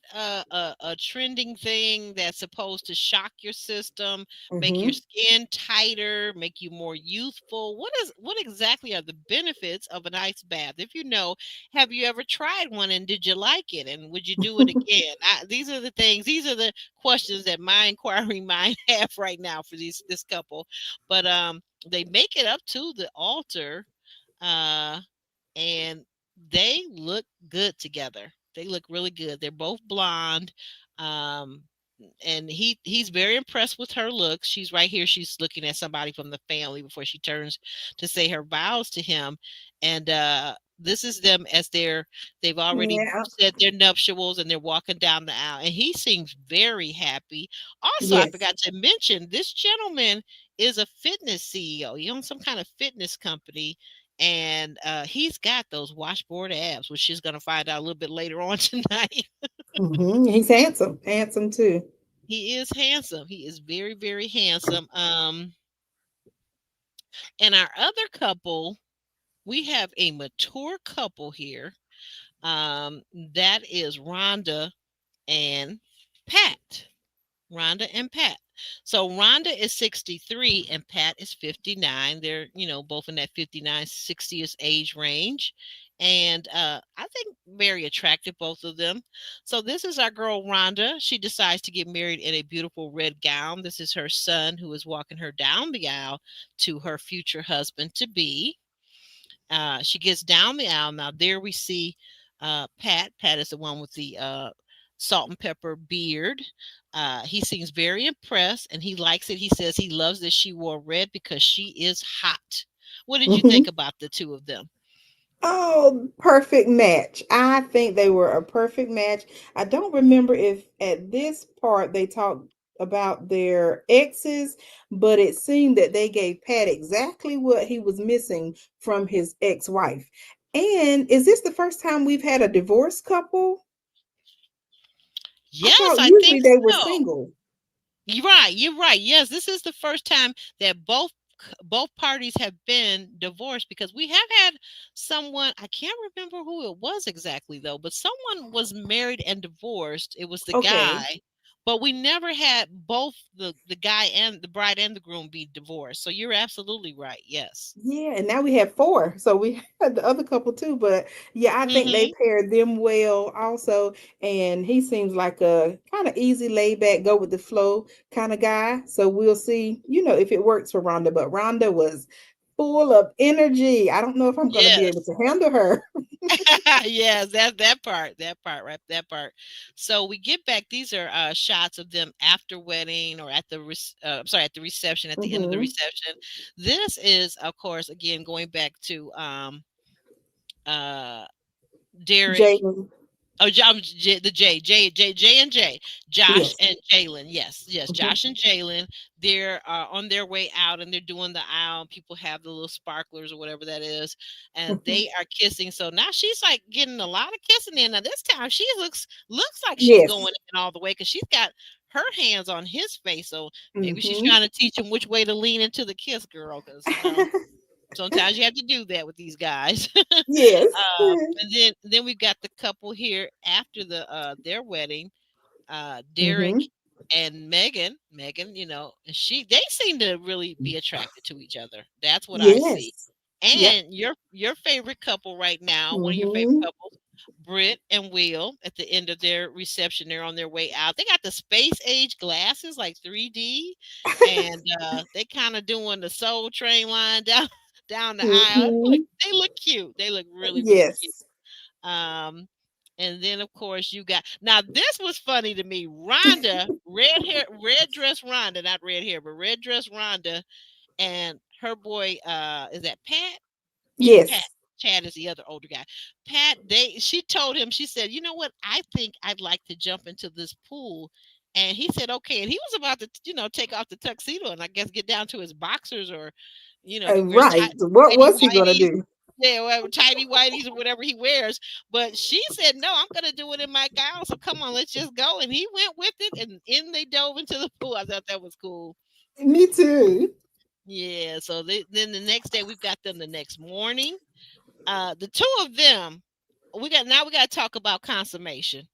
a trending thing that's supposed to shock your system, make your Hmm. skin tighter, make you more youthful? What exactly are the benefits of an ice bath? If you know, have you ever tried one and did you like it? And would you do it again? These are the things. These are the questions that my inquiring mind have right now for this couple. But they make it up to the altar, uh, and they look good together. They look really good. They're both blonde. Um, and he's very impressed with her looks. She's right here. She's looking at somebody from the family before she turns to say her vows to him. And this is them as they've already Yeah. said their nuptials and they're walking down the aisle. And he seems very happy. Also, I Yes. forgot to mention this gentleman is a fitness CEO. He owns some kind of fitness company. And he's got those washboard abs, which she's going to find out a little bit later on tonight. He's handsome. Handsome too. He is handsome. He is very, very handsome. And our other couple, we have a mature couple here. That is Rhonda and Pat. Rhonda and Pat. So Rhonda is 63 and Pat is 59. They're, both in that 59, 60ish age range. And I think very attractive, both of them. So this is our girl Rhonda. She decides to get married in a beautiful red gown. This is her son who is walking her down the aisle to her future husband to be. She gets down the aisle. Now, there we see Pat. Pat is the one with the salt and pepper beard. He seems very impressed and he likes it. He says he loves that she wore red because she is hot. What did you think Hmm. about the two of them? Oh, perfect match. I think they were a perfect match. I don't remember if at this part they talked about their exes, but it seemed that they gave Pat exactly what he was missing from his ex-wife. And is this the first time we've had a divorced couple? I Yes, thought I think usually they were so. single. You're right. You're right. Yes, this is the first time that both parties have been divorced because we have had someone, I can't remember who it was exactly though, but someone was married and divorced. It was the Okay. guy, but we never had both the guy and the bride and the groom be divorced. So you're absolutely right. Yes. Yeah, and now we have four. So we had the other couple too. But yeah, I think they Mhm. paired them well also. And he seems like a kind of easy, laid back, go with the flow kind of guy. So we'll see, if it works for Rhonda. But Rhonda was full of energy. I don't know if I'm going to be able Yes. to handle her. Yes, that part. So we get back. These are shots of them after wedding or at the I'm sorry, at the reception, at the end of the Hmm. reception. This is, of course, again going back to uh Derek Jaden. Oh, the J and J, Josh Yes. and Jalen. Yes, yes, Mhm. Josh and Jalen. They're on their way out, and they're doing the aisle. People have the little sparklers or whatever that is, and they are kissing. So now she's like getting a lot of kissing in. Now this time she looks like she's Yes. going in all the way because she's got her hands on his face. So maybe she's Mhm. trying to teach him which way to lean into the kiss, girl. Because sometimes you have to do that with these guys. Yes. And then we've got the couple here after their wedding, Derek Mhm. and Megan. Megan, and they seem to really be attracted to each other. That's what I see. Yes. Yep. And your favorite couple right now, one of your favorite Mhm. couples, Britt and Will, at the end of their reception, they're on their way out. They got the space age glasses, like 3D, and they kind of doing the Soul Train line down the aisle. Mhm. They look cute. They look really, really cute. Yes. Um, and then of course you got now this was funny to me. Rhonda, red hair, red dress Rhonda, not red hair, but red dress Rhonda and her boy, is that Pat? Yeah, Pat. Yes. Chad is the other older guy. Pat, she told him, she said, you know what? I think I'd like to jump into this pool. And he said, okay. And he was about to, take off the tuxedo and I guess get down to his boxers or, he wears Right. What tidy was he gonna whities. do? Yeah, well, tidy whities or whatever he wears. But she said, no, I'm going to do it in my gown. So come on, let's just go. And he went with it and in they dove into the pool. I thought that was cool. Me too. Yeah. So then the next day, we've got them the next morning. The two of them, we got to talk about consummation.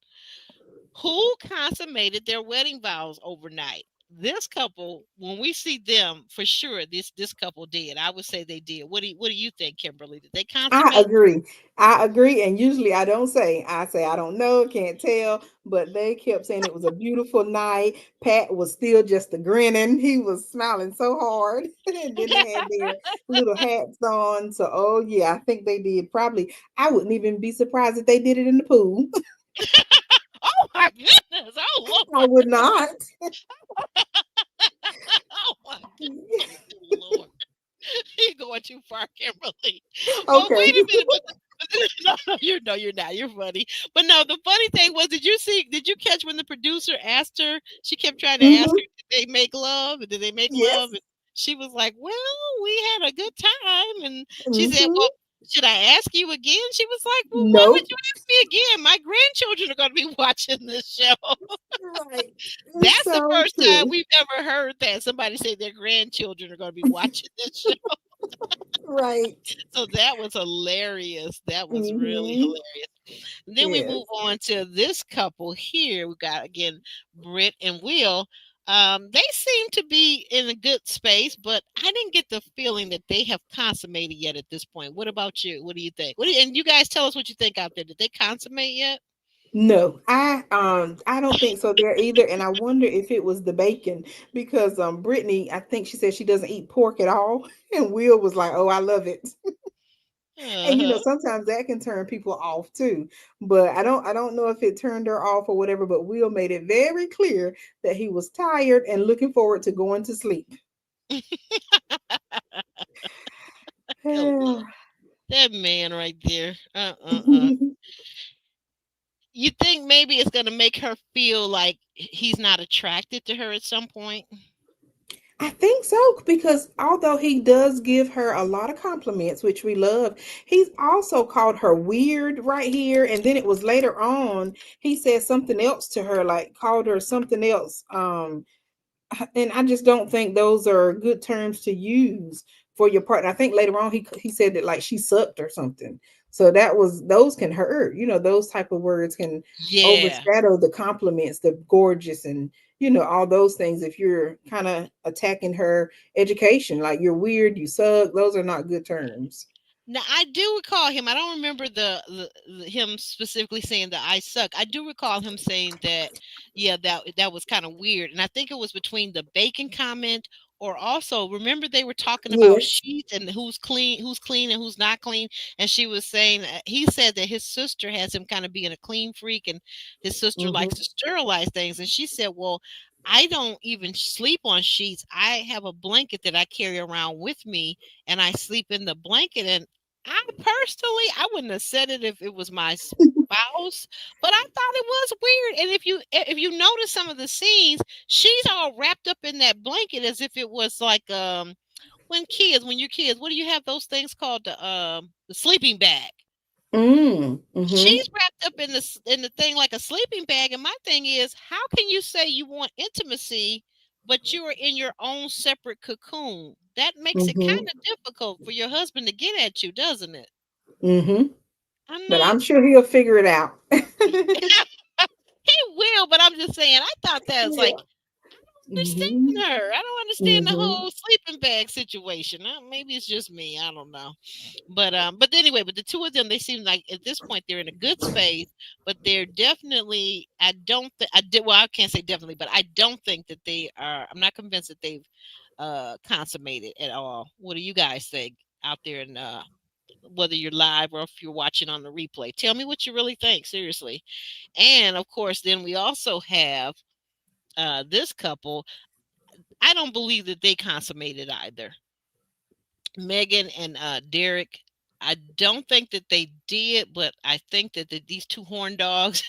Who consummated their wedding vows overnight? This couple, when we see them, for sure, this couple did. I would say they did. What do you think, Kimberly? Did they I consummate? agree. I agree. And usually I don't say, I say, I don't know, can't tell. But they kept saying it was a beautiful night. Pat was still just a grinning. He was smiling so hard. And then they had their little hats on. So, oh, yeah, I think they did. Probably, I wouldn't even be surprised if they did it in the pool. Oh my goodness! Oh I Lord! would not. Oh my Lord! You're going too far, Kimberly. But Okay. wait a minute. No, no, you're not. You're funny. But no, the funny thing was, did you catch when the producer asked her? She kept trying to ask Hmm. her, did they make love? And did they make Yes. love? And she was like, well, we had a good time. And she said, Hmm. well, should I ask you again? She was like, well, why would Nope. you ask me again? My grandchildren are going to be watching this show. Right. It's That's the so first time true. we've ever heard that somebody say their grandchildren are going to be watching this show. Right. So that was hilarious. That was really Hmm. hilarious. And then we move Yes. on to this couple here. We got again Britt and Will. They seem to be in a good space, but I didn't get the feeling that they have consummated yet at this point. What about you? What do you think? And you guys tell us what you think out there. Did they consummate yet? No, I don't think so there either. And I wonder if it was the bacon because Brittany, I think she said she doesn't eat pork at all. And Will was like, oh, I love it. And Uh-huh. sometimes that can turn people off too. But I don't know if it turned her off or whatever, but Will made it very clear that he was tired and looking forward to going to sleep. Hello. That man right there. You think maybe it's gonna make her feel like he's not attracted to her at some point? I think so because although he does give her a lot of compliments, which we love, he's also called her weird right here. And then it was later on, he said something else to her, like called her something else. And I just don't think those are good terms to use for your partner. I think later on he said that like she sucked or something. So that was those can hurt. Those type of words can Yeah. overshadow the compliments, the gorgeous and all those things. If you're kind of attacking her education, like you're weird, you suck, those are not good terms. Now I do recall him. I don't remember him specifically saying that I suck. I do recall him saying that. Yeah, that was kind of weird, and I think it was between the bacon comment or also remember they were talking about Yes. sheets and who's clean and who's not clean, and she was saying he said that his sister has him kind of being a clean freak, and his sister likes Hmm. to sterilize things, and she said, well. I don't even sleep on sheets. I have a blanket that I carry around with me and I sleep in the blanket. And I personally, I wouldn't have said it if it was my spouse, but I thought it was weird. And if you notice some of the scenes, she's all wrapped up in that blanket as if it was like when you're kids, what do you have those things called, the sleeping bag? Mm-hmm. She's wrapped up in the thing like a sleeping bag. And my thing is, how can you say you want intimacy, but you are in your own separate cocoon? That makes it kind Mm-hmm. of difficult for your husband to get at you, doesn't it? Mm-hmm. I'm But not. I'm sure he'll figure it out. He will, but I'm just saying. I thought that was Yeah. like, Mm-hmm. understand her. I don't understand the Mm-hmm. whole sleeping bag situation. Maybe it's just me. I don't know. But anyway, but the two of them, they seem like at this point they're in a good space, but they're definitely. I don't think I did. Well, I can't say definitely, but I don't think that they are. I'm not convinced that they've consummated at all. What do you guys think out there in whether you're live or if you're watching on the replay? Tell me what you really think. Seriously. And of course, then we also have this couple. I don't believe that they consummated either. Megan and Derek. I don't think that they did, but I think that these two horn dogs,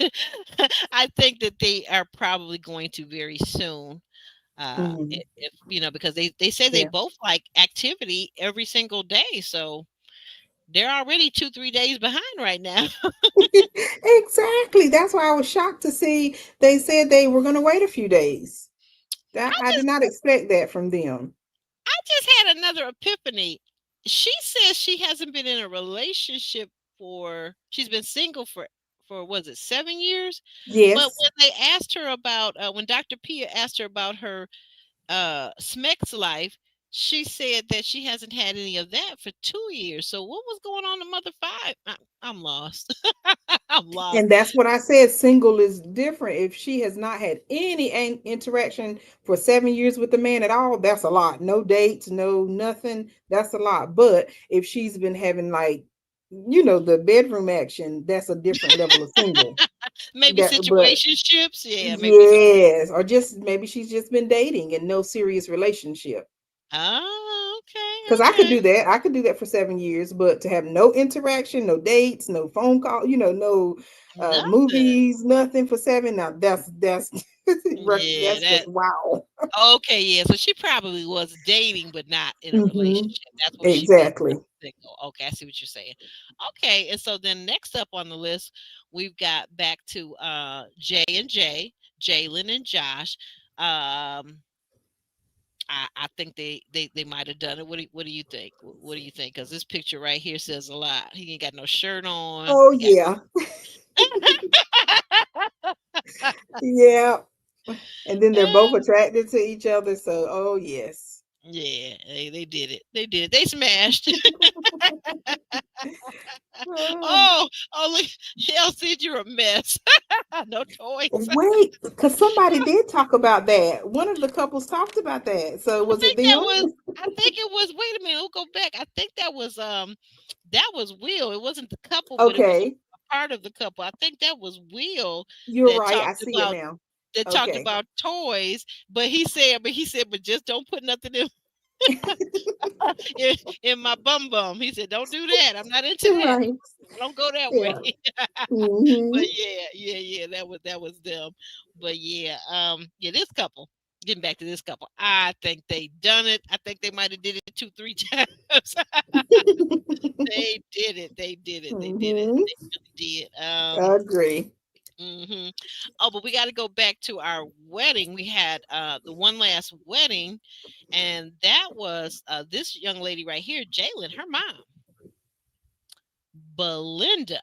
I think that they are probably going to very soon. Mm-hmm. If because they say they Yeah. both like activity every single day, so they're already 2 3 days behind right now. Exactly. That's why I was shocked to see they said they were going to wait a few days. That I I did just not expect that from them. I just had another epiphany. She says she hasn't been in a relationship she's been single for was it 7 years? But Yes. when they asked her about when Dr. Pia asked her about her Smec's life, she said that she hasn't had any of that for 2 years. So what was going on in Mother Five? I'm lost. I'm lost. And that's what I said. Single is different. If she has not had any interaction for 7 years with the man at all, that's a lot. No dates, no nothing. That's a lot. But if she's been having like, the bedroom action, that's a different level of single. Maybe But situationships. Yeah, maybe. yes, or just maybe she's just been dating and no serious relationship. Oh, okay, Because I could okay. do that. I could do that for 7 years, but to have no interaction, no dates, no phone call, no Nothing. movies, nothing for seven. Now that's Yeah, that's just wow. okay, yeah. So she probably was dating, but not in a Hmm. relationship. That's what she meant by Exactly. single. Okay, I see what you're saying. Okay, and so then next up on the list, we've got back to J and J, Jalen and Josh. I think they might have done it. What do you think? What do you think? Because this picture right here says a lot. He ain't got no shirt on. Oh He got yeah, yeah. And then they're both attracted to each other. So oh yes. yeah, they did it. They did it. They smashed. Ah. Oh, look, Hell said you're a mess. No toys. Wait, because somebody did talk about that. One of the couples talked about that. So I was it think that them? was. I think it was. Wait a minute. We'll go back. I think that was Will. It wasn't the couple, but it was Okay, a part of the couple. I think that was Will you're that right. I talked see it about now. that talked Okay. about toys. But just don't put nothing in my bum bum. He said, don't do that. I'm not into that. Right. I don't go that way. Yeah. Hmm. But yeah, that was them. But yeah, this couple. Getting back to this couple, I think they done it. I think they might have did it 2 3 times. They did it. They did it. They did it. Hmm. They really did. Agree. Hmm Oh, but we got to go back to our wedding. We had the one last wedding, and that was this young lady right here, Jalen, her mom. Belinda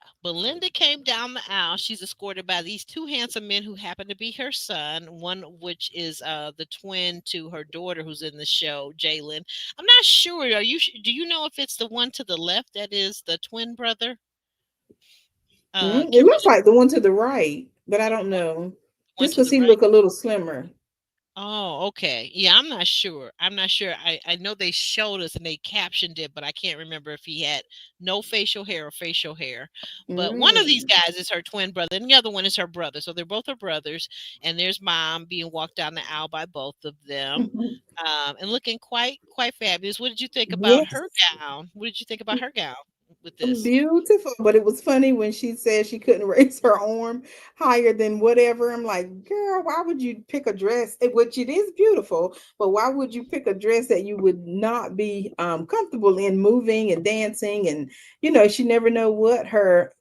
came down the aisle. She's escorted by these two handsome men who happen to be her son, one of which is the twin to her daughter who's in the show, Jalen. I'm not sure. Do you know if it's the one to the left that is the twin brother? It looks Kimberly, like the one to the right, but I don't know. one Just to because the he right. look a little slimmer. Oh, okay. Yeah, I'm not sure. I'm not sure. I know they showed us and they captioned it, but I can't remember if he had no facial hair or facial hair. But one of these Mm. guys is her twin brother, and the other one is her brother. So they're both her brothers. And there's mom being walked down the aisle by both of them, and looking quite fabulous. What did you think about her Yes. gown? What did you think about her gown? with this? Beautiful, but it was funny when she said she couldn't raise her arm higher than whatever. I'm like, girl, why would you pick a dress, which it is beautiful, but why would you pick a dress that you would not be comfortable in moving and dancing? And she never know what her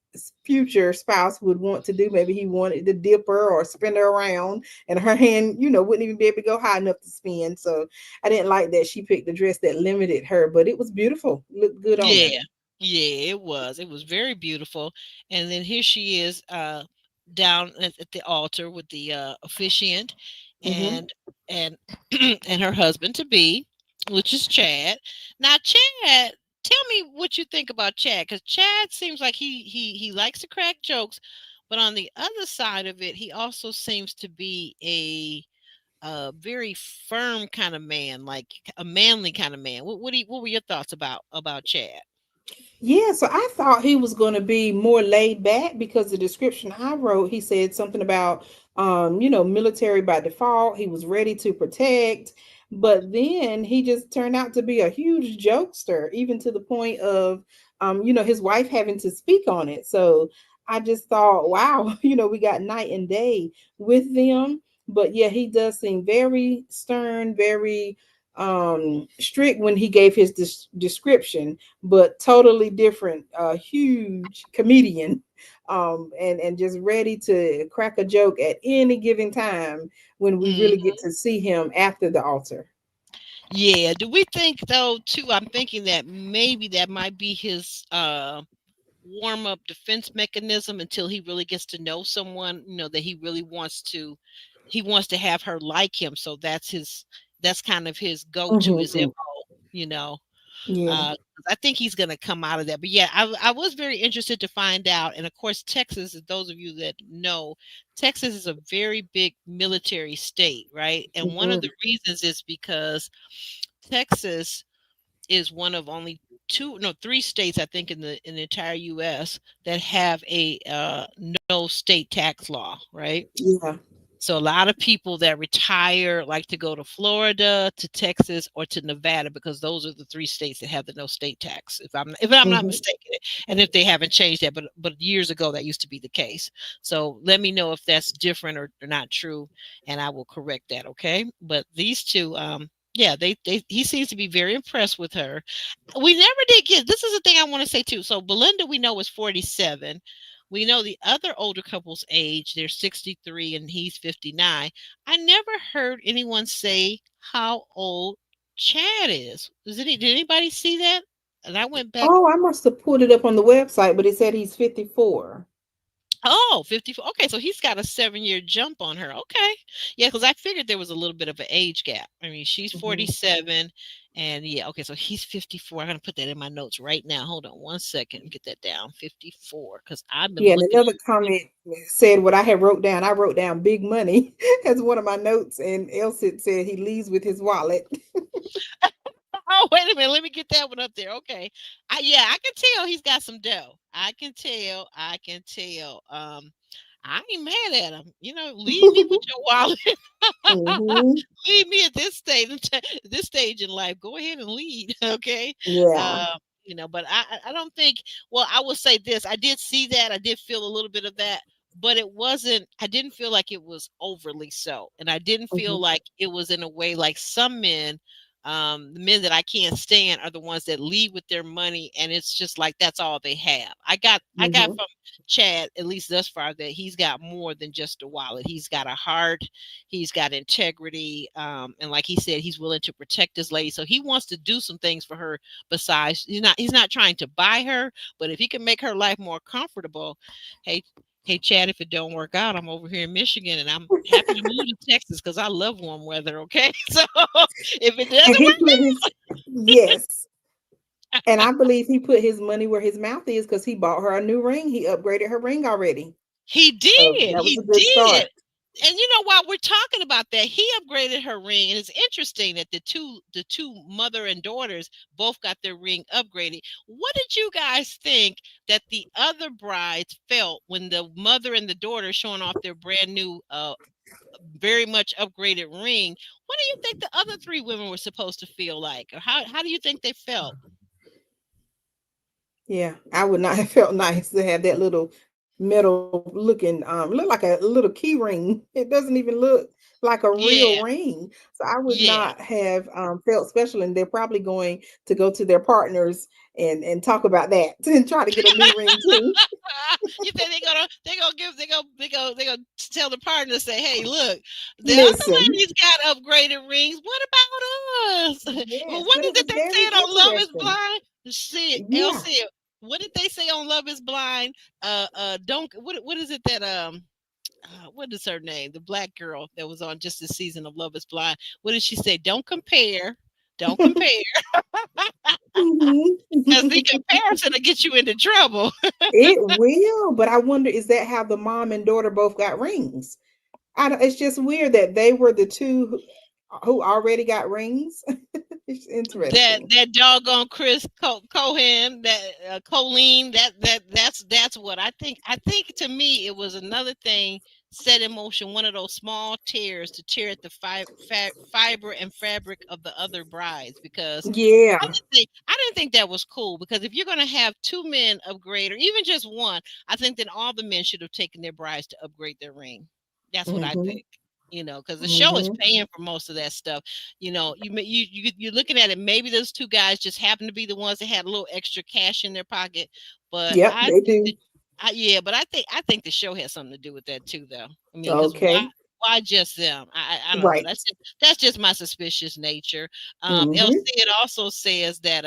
future spouse would want to do. Maybe he wanted to dip her or spin her around, and her hand, wouldn't even be able to go high enough to spin. So I didn't like that she picked a dress that limited her, but it was beautiful. Looked good on her. Yeah. Yeah, it was. It was very beautiful. And then here she is down at the altar with the officiant Hmm. and and and her husband to be, which is Chad. Now Chad, tell me what you think about Chad, cuz Chad seems like he likes to crack jokes, but on the other side of it, he also seems to be a very firm kind of man, like a manly kind of man. What were your thoughts about Chad? Yeah, so I thought he was going to be more laid back because the description I wrote, he said something about, military by default. He was ready to protect, but then he just turned out to be a huge jokester, even to the point of, his wife having to speak on it. So I just thought, wow, we got night and day with them. But yeah, he does seem very stern, very strict when he gave his description, but totally different, huge comedian, and just ready to crack a joke at any given time when we really get Mhm. to see him after the altar. Yeah. Do we think though too? I'm thinking that maybe that might be his warm up defense mechanism until he really gets to know someone. That he wants to have her like him. So that's kind of his go to, his Hmm. mo. You know. Yeah. 'Cause I think he's going to come out of that. But yeah, I was very interested to find out. And of course, Texas, those of you that know, Texas is a very big military state, right? And one of Hmm. the reasons is because Texas is one of only two, no, three states, I think, in the entire U.S. that have a no state tax law, right? Yeah. So a lot of people that retire like to go to Florida, to Texas, or to Nevada because those are the three states that have the no state tax. If I'm not Hmm. mistaken, and if they haven't changed that, but years ago that used to be the case. So let me know if that's different or not true, and I will correct that. Okay, but these two, yeah, they he seems to be very impressed with her. We never did get, this is the thing I want to say too. So Belinda, we know, is 47. We know the other older couple's age, they're 63 and he's 59. I never heard anyone say how old Chad is. Did anybody see that? And I went back. Oh, I must have pulled it up on the website, but it said he's 54. Oh, 54. Okay, so he's got a 7-year jump on her. Okay. Yeah, because I figured there was a little bit of an age gap. I mean, she's Hmm. 47 and yeah, okay, so he's 54. I'm gonna put that in my notes right now. Hold on one second, get that down. 54. Because I've been Yeah, and looking another comment said what I had wrote down. I wrote down big money as one of my notes, and Elsit said he leaves with his wallet. Oh, wait a minute. Let me get that one up there. Okay. Yeah, I can tell he's got some dough. I can tell. I can tell. I ain't mad at him. Leave me with your wallet. Hmm. Leave me at this stage in life. Go ahead and lead. Okay. Yeah. But I don't think. Well, I will say this. I did see that. I did feel a little bit of that. But it wasn't. I didn't feel like it was overly so, and I didn't feel Hmm. like it was in a way like some men, the men that I can't stand are the ones that leave with their money and it's just like that's all they have. I got Hmm. from Chad, at least thus far, that he's got more than just a wallet. He's got a heart, he's got integrity, and like he said, he's willing to protect his lady. So he wants to do some things for her besides he's not trying to buy her, but if he can make her life more comfortable, hey, hey Chad, if it don't work out, I'm over here in Michigan and I'm happy to move to Texas because I love warm weather. Okay. So if it doesn't And he work, put his, yes. And I believe he put his money where his mouth is because he bought her a new ring. He upgraded her ring already. he So did. that was He a good did. start. And while we're talking about that, he upgraded her ring, and it's interesting that the two mother and daughters both got their ring upgraded. What did you guys think that the other brides felt when the mother and the daughter showing off their brand new, very much upgraded ring? What do you think the other three women were supposed to feel like, or how do you think they felt? Yeah, I would not have felt nice to have that little metal looking look like a little key ring. It doesn't even look like a real Yeah, ring. So I would yeah. not have felt special, and they're probably going to go to their partners and talk about that and try to get a new ring too. You think they're gonna tell the partner to say, "Hey, look, the other Listen, ladies got upgraded rings. What about us?" Well, yes, what but it did was they say very it on Love Is interesting. Blind? Shit, Yeah. LC. What did they say on Love Is Blind? Don't what is it that what is her name? The black girl that was on just this season of Love Is Blind. What did she say? Don't compare. Don't compare, Mhm. because the comparison will get you into trouble. It will, but I wonder, is that how the mom and daughter both got rings? It's just weird that they were the two who already got rings. It's That interesting. that doggone Chris Cohen, that Colleen, that's what I think. I think to me it was another thing set in motion, one of those small tears to tear at the fiber and fabric of the other brides, because Yeah. I didn't think that was cool, because if you're going to have two men upgrade, or even just one, I think that all the men should have taken their brides to upgrade their ring. That's what I Hmm. think. Because the show is Hmm. paying for most of that stuff. You're looking at it. Maybe those two guys just happened to be the ones that had a little extra cash in their pocket, but Yep, I they think do. that, yeah, but I think the show has something to do with that too, though. I mean, because Okay. why just them? I don't know. Right. That's just my suspicious nature. LC, Hmm. it also says that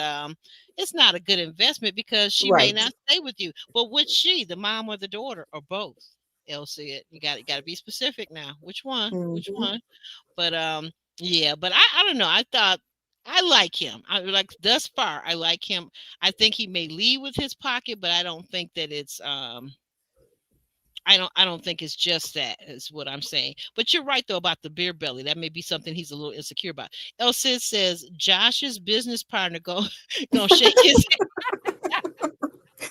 it's not a good investment because she may Right. not stay with you. But which she, the mom or the daughter, or both? LC, you got to be specific now. Which one? Which Hmm. one? But yeah, but I don't know. I thought I like him. I like thus far. I like him. I think he may lead with his pocket, but I don't think that it's I don't think it's just that is what I'm saying. But you're right though about the beer belly. That may be something he's a little insecure about. El Cid says Josh's business partner gonna shake his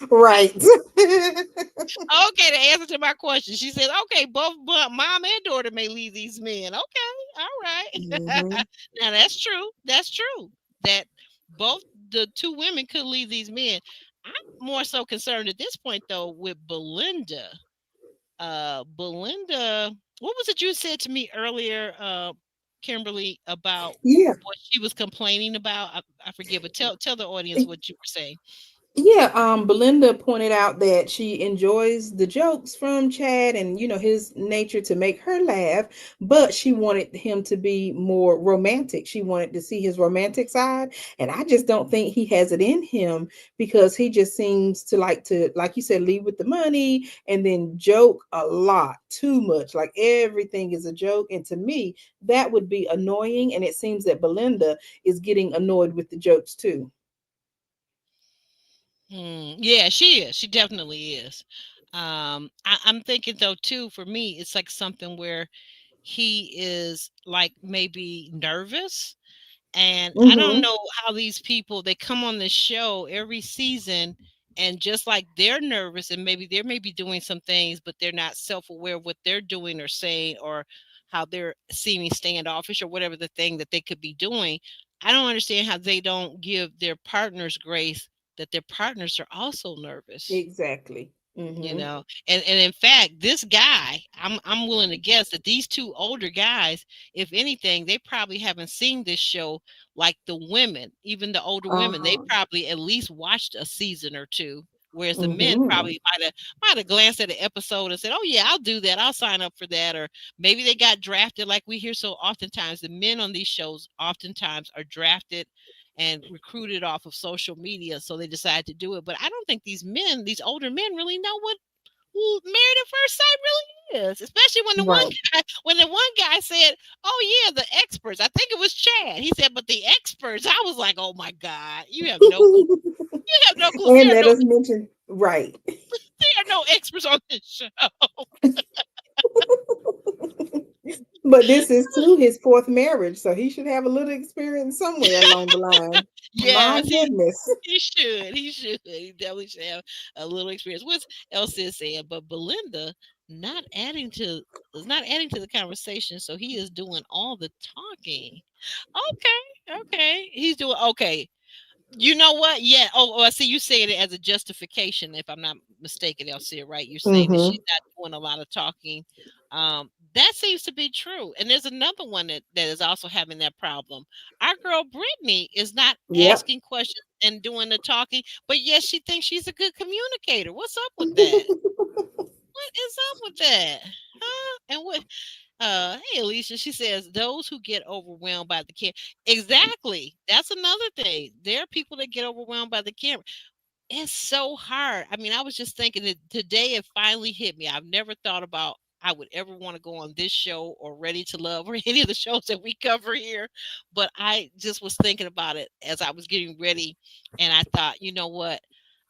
Right. Okay, the answer to my question. She says, okay, both mom and daughter may leave these men. Okay, all right. Hmm. Now that's true. That's true. That both the two women could leave these men. I'm more so concerned at this point though with Belinda. Belinda, what was it you said to me earlier, Kimberly, about Yeah. what she was complaining about? I forget, but tell the audience what you were saying. Yeah, Belinda pointed out that she enjoys the jokes from Chad and his nature to make her laugh, but she wanted him to be more romantic. She wanted to see his romantic side, and I just don't think he has it in him because he just seems to like you said, leave with the money and then joke a lot, too much. Like everything is a joke, and to me, that would be annoying. And it seems that Belinda is getting annoyed with the jokes too. Yeah, she is. She definitely is. I'm thinking though too. For me, it's like something where he is like maybe nervous, and I don't Hmm. know how these people they come on the show every season, and just like they're nervous, and maybe they may be doing some things, but they're not self-aware of what they're doing or saying, or how they're seeming standoffish or whatever the thing that they could be doing. I don't understand how they don't give their partners grace, that their partners are also nervous. Exactly. Hmm. And in fact, this guy, I'm willing to guess that these two older guys, if anything, they probably haven't seen this show like the women. Even the older women, they Uh-huh. probably at least watched a season or two, whereas the men Hmm. probably might have glanced at an episode and said, oh yeah, I'll do that, I'll sign up for that. Or maybe they got drafted, like we hear so oftentimes. The men on these shows oftentimes are drafted and recruited off of social media, so they decide to do it. But I don't think these older men really know what Married at First Sight really is. Especially when the one Right. guy when the one guy said, "Oh yeah, the experts." I think it was Chad. He said, "But the experts." I was like, "Oh my God, you have no clue. You have no clue. And let us mention, right. There are no experts on this show." But this is too his fourth marriage, so he should have a little experience somewhere along the line. My Yes, goodness. he should. He should. He definitely should have a little experience. What's else is saying? But Belinda not adding to is not adding to the conversation, so he is doing all the talking. Okay, okay. He's doing okay. You know what? Yeah. Oh, I see. You saying it as a justification, if I'm not mistaken, Elsie, right? You're saying that she's Mm-hmm. not doing a lot of talking. That seems to be true. And there's another one that is also having that problem. Our girl Brittany is not Yep. asking questions and doing the talking, but yes, she thinks she's a good communicator. What's up with that? What is up with that? Huh? And what hey Alicia, she says those who get overwhelmed by the camera. Exactly. That's another thing. There are people that get overwhelmed by the camera. It's so hard. I mean, I was just thinking that today it finally hit me. I've never thought about I would ever want to go on this show or Ready to Love or any of the shows that we cover here. But I just was thinking about it as I was getting ready, and I thought, you know what?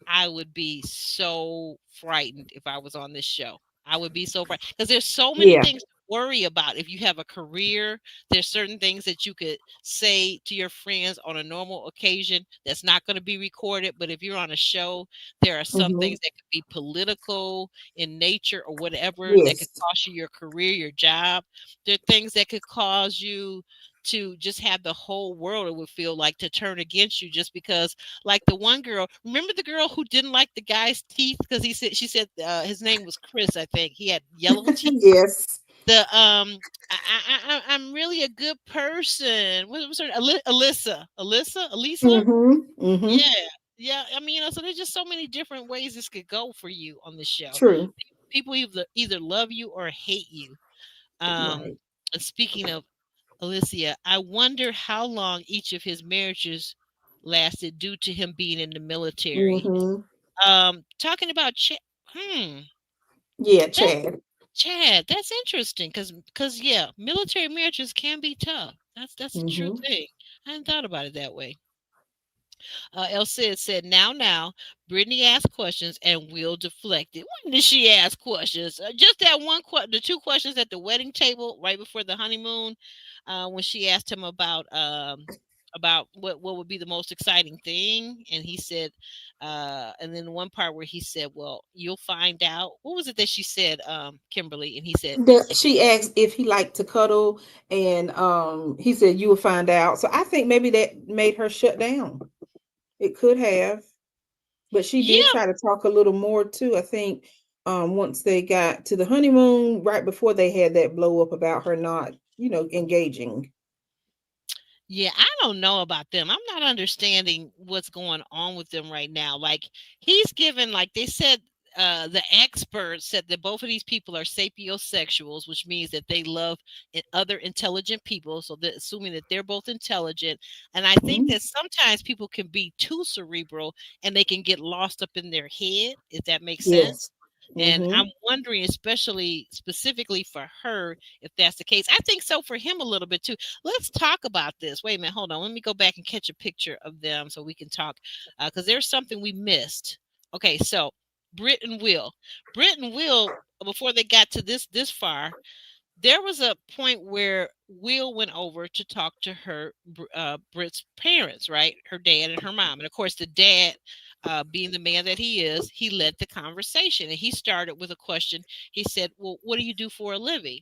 I would be so frightened if I was on this show. I would be so frightened because there's so many Yeah. things to worry about. If you have a career, there's certain things that you could say to your friends on a normal occasion that's not going to be recorded. But if you're on a show, there are some Mm-hmm. things that could be political in nature or whatever that could Yes. cost you your career, your job. There are things that could cause you to just have the whole world, it would feel like, to turn against you just because, like the one girl, remember the girl who didn't like the guy's teeth because she said his name was Chris, I think. He had yellow teeth. Yes. The I'm really a good person. What was her Elisa? Mm-hmm. Mm-hmm. Yeah. Yeah, I mean, so there's just so many different ways this could go for you on this show. True. People either love you or hate you. Um, Right. and speaking of Alicia, I wonder how long each of his marriages lasted due to him being in the military. Mm-hmm. Talking about hmm, Yeah, that's Chad. Chad. That's interesting because yeah, military marriages can be tough. That's a true Mm-hmm. thing. I hadn't thought about it that way. El Cid said, now, Brittany asked questions and Will deflected. When did she ask questions? Just that the two questions at the wedding table right before the honeymoon, when she asked him about what would be the most exciting thing, and he said, and then one part where he said, "Well, you'll find out." What was it that she said, Kimberly? And he said, She asked if he liked to cuddle, and he said you will find out. So I think maybe that made her shut down. It could have, but she did "Yeah." try to talk a little more too. I think once they got to the honeymoon, right before they had that blow up about her not, engaging. Yeah, I don't know about them. I'm not understanding what's going on with them right now. Like he's given, like they said, the experts said that both of these people are sapiosexuals, which means that they love other intelligent people. So they're assuming that they're both intelligent. And I think Mhm. that sometimes people can be too cerebral and they can get lost up in their head, if that makes Yes. sense. And Mm-hmm. I'm wondering, especially specifically for her, if that's the case. I think so for him a little bit too. Let's talk about this. Wait a minute, hold on. Let me go back and catch a picture of them so we can talk, because there's something we missed. Okay, so Britt and Will, before they got to this far, there was a point where Will went over to talk to Britt's parents, right? Her dad and her mom, and of course the dad. Being the man that he is, he led the conversation and he started with a question. He said, "Well, what do you do for a living?"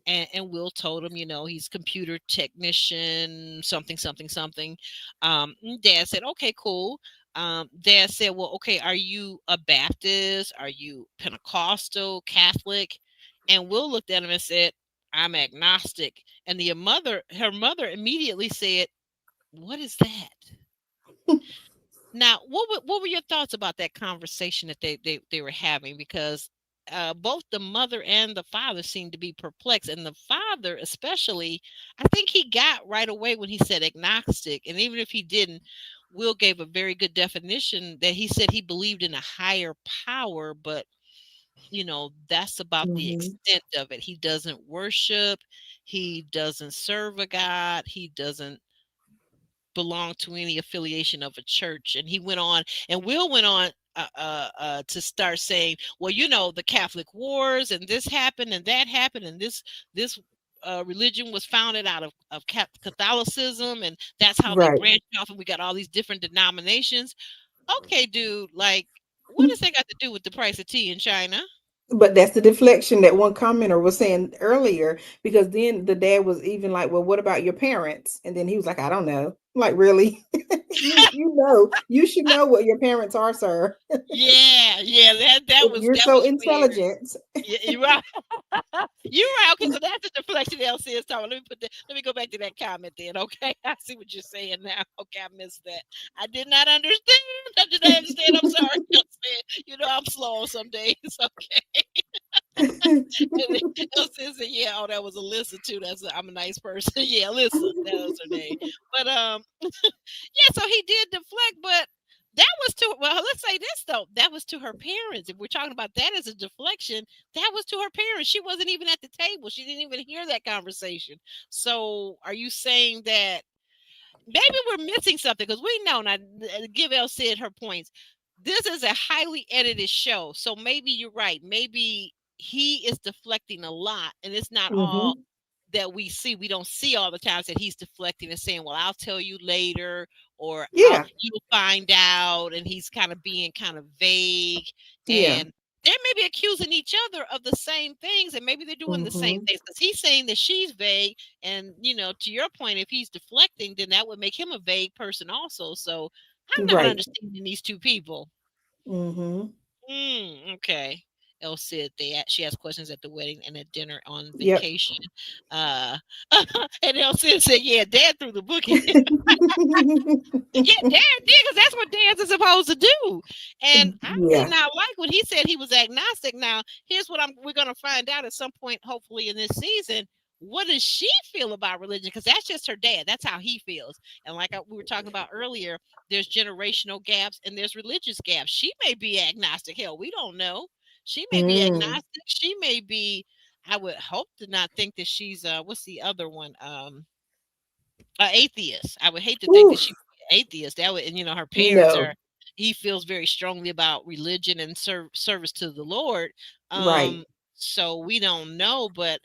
And Will told him, he's computer technician, something, something, something. Dad said, okay, cool. Dad said, well, okay, are you a Baptist? Are you Pentecostal, Catholic? And Will looked at him and said, I'm agnostic. And her mother immediately said, what is that? Now, what were your thoughts about that conversation that they were having? Because both the mother and the father seemed to be perplexed, and the father especially, I think he got right away when he said agnostic, and even if he didn't, Will gave a very good definition that he said he believed in a higher power, but that's about the Mm-hmm. extent of it. He doesn't worship, he doesn't serve a God, he doesn't belong to any affiliation of a church. And he went on, and Will went on to start saying, well, the Catholic Wars, and this happened, and that happened, and this religion was founded out of Catholicism, and that's how they Right. branched off, and we got all these different denominations. Okay, dude, like, what does that got to do with the price of tea in China? But that's the deflection that one commenter was saying earlier, because then the dad was even like, well, what about your parents? And then he was like, I don't know. Like, really? You should know what your parents are, sir. Yeah, yeah, If you're that so was weird. intelligent. Yeah, you're right. You're right. Okay, so that's the deflection Elsie is talking. Let me go back to that comment then. Okay, I see what you're saying now. Okay, I missed that. I did not understand. I did not understand. I'm sorry, Elsie. You know I'm slow on some days. Okay. And Elsie said, "Yeah, oh, that was Alyssa too. I'm a nice person. Yeah, Alyssa. That was her name. But yeah, so he did deflect, but that was to well, let's say this though. That was to her parents. If we're talking about that as a deflection, that was to her parents. She wasn't even at the table. She didn't even hear that conversation. So are you saying that maybe we're missing something? Because we know now give El Cid her points. This is a highly edited show. So maybe you're right. Maybe he is deflecting a lot and it's not all Hmm. that we see. We don't see all the times that he's deflecting and saying, "Well, I'll tell you later," or "I'll Yeah. you'll find out," and he's kind of being kind of vague. Yeah. And they're maybe accusing each other of the same things, and maybe they're doing the same Hmm. things because he's saying that she's vague. And to your point, if he's deflecting, then that would make him a vague person also. So I'm not Right. understanding these two people. Hmm. Okay. Elle said she asked questions at the wedding and at dinner on Yep. vacation. Uh, and Elle said, "Yeah, Dad threw the book in." Yeah, Dan did because that's what dads are supposed to do. And I did Yeah. not like when he said he was agnostic. Now, here's what we're gonna find out at some point, hopefully in this season. What does she feel about religion? Because that's just her dad. That's how he feels. And like we were talking about earlier, there's generational gaps and there's religious gaps. She may be agnostic. Hell, we don't know. She may be Mm. agnostic. She may be. I would hope to not think that she's what's the other one? Atheist. I would hate to think that she Oof. was an atheist. That would, and her parents No. are. He feels very strongly about religion and service to the Lord. Right. Um, so we don't know, but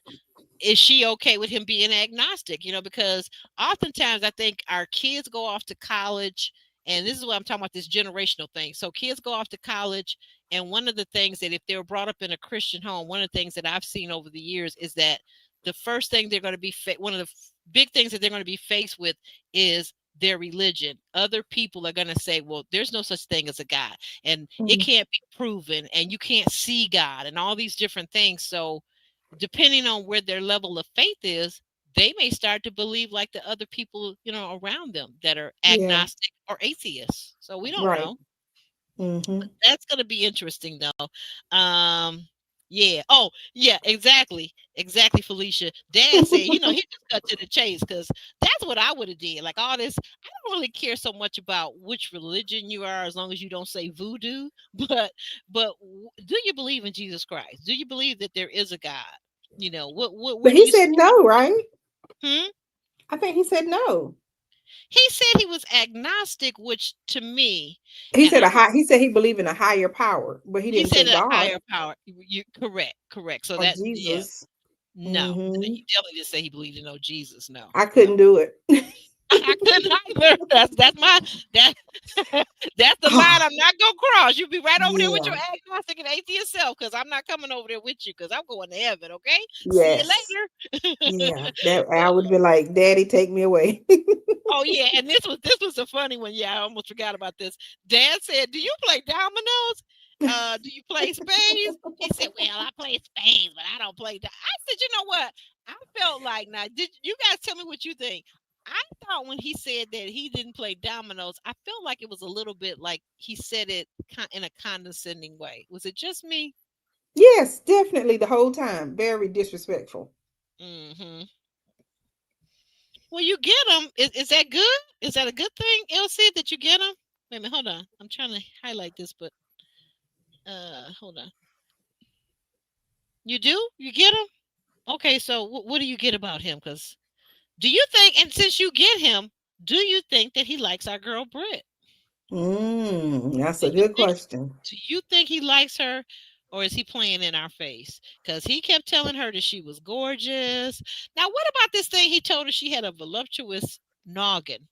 is she okay with him being agnostic? Because oftentimes I think our kids go off to college, and this is what I'm talking about, this generational thing. So kids go off to college, and one of the things that if they were brought up in a Christian home, one of the things that I've seen over the years is that the first thing they're going to be one of the big things that they're going to be faced with is their religion. Other people are going to say, well, there's no such thing as a God, and it Mm. can't be proven, and you can't see God, and all these different things. So depending on where their level of faith is, they may start to believe like the other people, around them that are Yeah. agnostic or atheists. So we don't Right. know. Hmm. That's going to be interesting though. Yeah. Oh, yeah, exactly. Exactly, Felicia. Dad said, he just cut to the chase because that's what I would have did. Like all this, I don't really care so much about which religion you are as long as you don't say voodoo. But do you believe in Jesus Christ? Do you believe that there is a God? What But where do he you said stand? no, right? Hmm? I think he said no. He said he was agnostic, which to me, He and said I a don't. high. He said he believed in a higher power, but he He didn't say said a God higher power. You correct, correct. So or that yeah, Jesus. no, Hmm. he definitely didn't say he believed in no Jesus. No, I no, couldn't do it. I couldn't either. That that's the line Oh, I'm not gonna cross. You be right over there with yeah. your agnostic and atheist self, because I'm not coming over there with you, because I'm going to heaven. Okay, see you Yes. later. Yeah. That I would be like, Daddy, take me away. Oh yeah, and this was a funny one. Yeah, I almost forgot about this. Dad said, "Do you play dominoes? Do you play spades?" He said, "Well, I play spades, but I don't play." I said, "You know what? I felt like now. Did you guys tell me what you think?" I thought when he said that he didn't play dominoes, I felt like it was a little bit like he said it in a condescending way. Was it just me? Yes, definitely the whole time. Very disrespectful. Hmm. Well, you get them. Is that good? Is that a good thing, Elsie, that you get them? Wait a minute, hold on. I'm trying to highlight this, but hold on. You do? You get him? Okay, so what do you get about him? Because do you think, and since you get him, do you think that he likes our girl Britt? That's Do a you good think? question. Do you think he likes her, or is he playing in our face? Because he kept telling her that she was gorgeous. Now, what about this thing he told her she had a voluptuous noggin?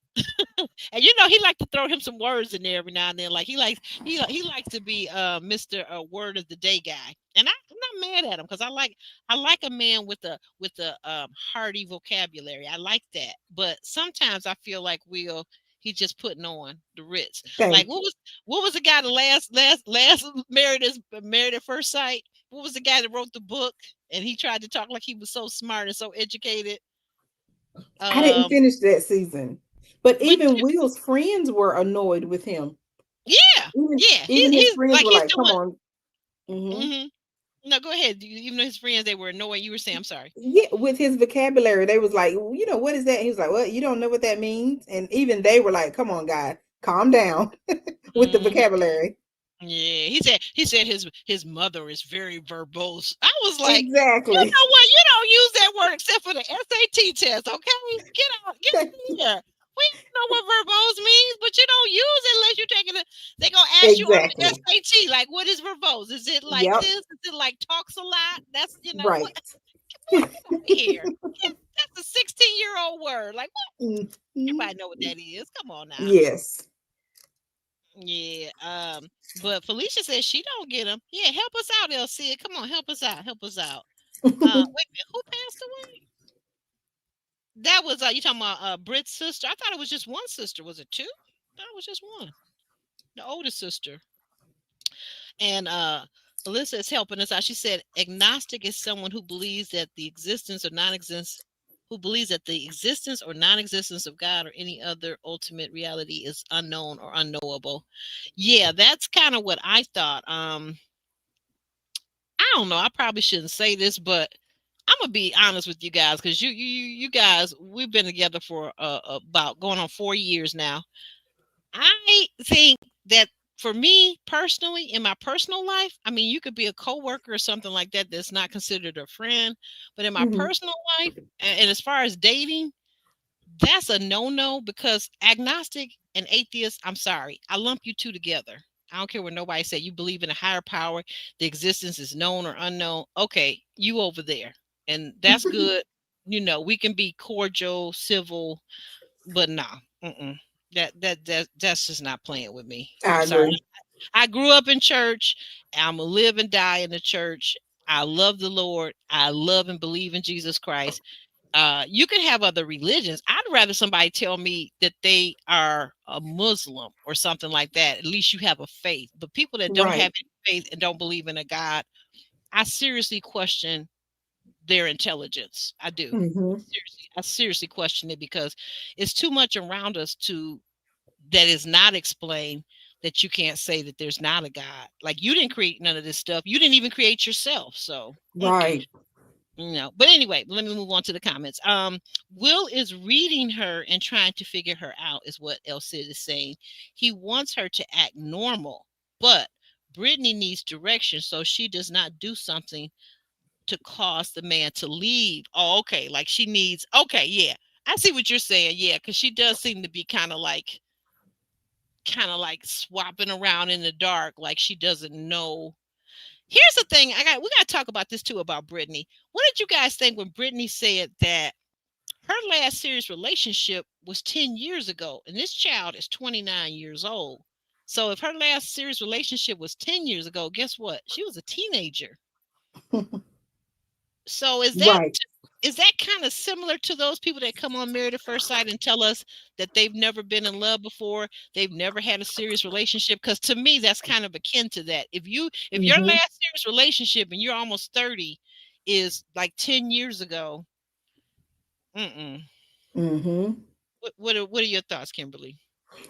And he liked to throw him some words in there every now and then. Like he likes to be Mr. Word of the Day guy. And I'm not mad at him because I like a man with a hearty vocabulary. I like that. But sometimes I feel like he's just putting on the Ritz. Like Thank what was the guy the last married at first sight? What was the guy that wrote the book and he tried to talk like he was so smart and so educated? I didn't Um, finish that season. But but even Will's friends were annoyed with him. yeah, yeah, Even his he's friends like were he's like, "Come doing. on." Hmm. Hmm. No, go ahead. Even though his friends they were annoying, you were saying I'm sorry. Yeah, with his vocabulary, they was like, "Well, what is that?" He was like, "What? You don't know what that means?" And even they were like, "Come on, guy, calm down with the Hmm. vocabulary." Yeah, he said his mother is very verbose. I was like, you Exactly. know what? You don't use that word except for the SAT test, okay? Get out of here. We don't know what verbose means, but you don't use it unless you're taking it. They gonna ask you on the Exactly. SAT, like, what is verbose? Is it like Yep. this? Is it like talks a lot? That's what. Right. Get over here. That's a 16-year-old word. Like, what? Mhm. Everybody know what that is. Come on now. Yes. Yeah. But Felicia says she don't get them. Yeah, help us out, LC. Come on, help us out. Help us out. Wait a minute, who passed away? That was you talking about Britt's sister? I thought it was just one sister. Was it two? I thought it was just one. The oldest sister. And Alyssa is helping us out. She said agnostic is someone who believes that the existence or non-existence who believes that the existence or non-existence of God or any other ultimate reality is unknown or unknowable. Yeah, that's kind of what I thought. I don't know. I probably shouldn't say this, but I'm gonna be honest with you guys because you guys we've been together for about going on 4 years now. I think that for me personally, in my personal life, I mean, you could be a coworker or something like that that's not considered a friend, but in my Hmm. personal life, and as far as dating, that's a no-no because agnostic and atheist, I'm sorry, I lump you two together. I don't care what nobody say. You believe in a higher power, the existence is known or unknown. Okay, you over there, and that's good. We can be cordial, civil, but nah, that's just not playing with me. I'm I sorry. agree. I grew up in church. I'm gonna live and die in the church. I love the Lord. I love and believe in Jesus Christ. You can have other religions. I'd rather somebody tell me that they are a Muslim or something like that. At least you have a faith. But people that don't have Right. any faith and don't believe in a God, I seriously question their intelligence. I do. Hmm. Seriously, I seriously question it because it's too much around us to that is not explained that you can't say that there's not a God. Like you didn't create none of this stuff. You didn't even create yourself. So Right. no. But anyway, let me move on to the comments. Will is reading her and trying to figure her out, is what El Cid is saying. He wants her to act normal, but Brittany needs direction so she does not do something to cause the man to leave. Oh, okay. Like she needs, okay, yeah. I see what you're saying. Yeah, because she does seem to be kind of like swapping around in the dark, like she doesn't know. Here's the thing, we gotta talk about this too about Brittany. What did you guys think when Brittany said that her last serious relationship was 10 years ago and this child is 29 years old? So if her last serious relationship was 10 years ago, guess what? She was a teenager. So Right. is that kind of similar to those people that come on Married at First Sight and tell us that they've never been in love before, they've never had a serious relationship? Because to me, that's kind of akin to that. If your Hmm. last serious relationship and you're almost 30 is like 10 years ago, mm-mm. Hmm. What are your thoughts, Kimberly?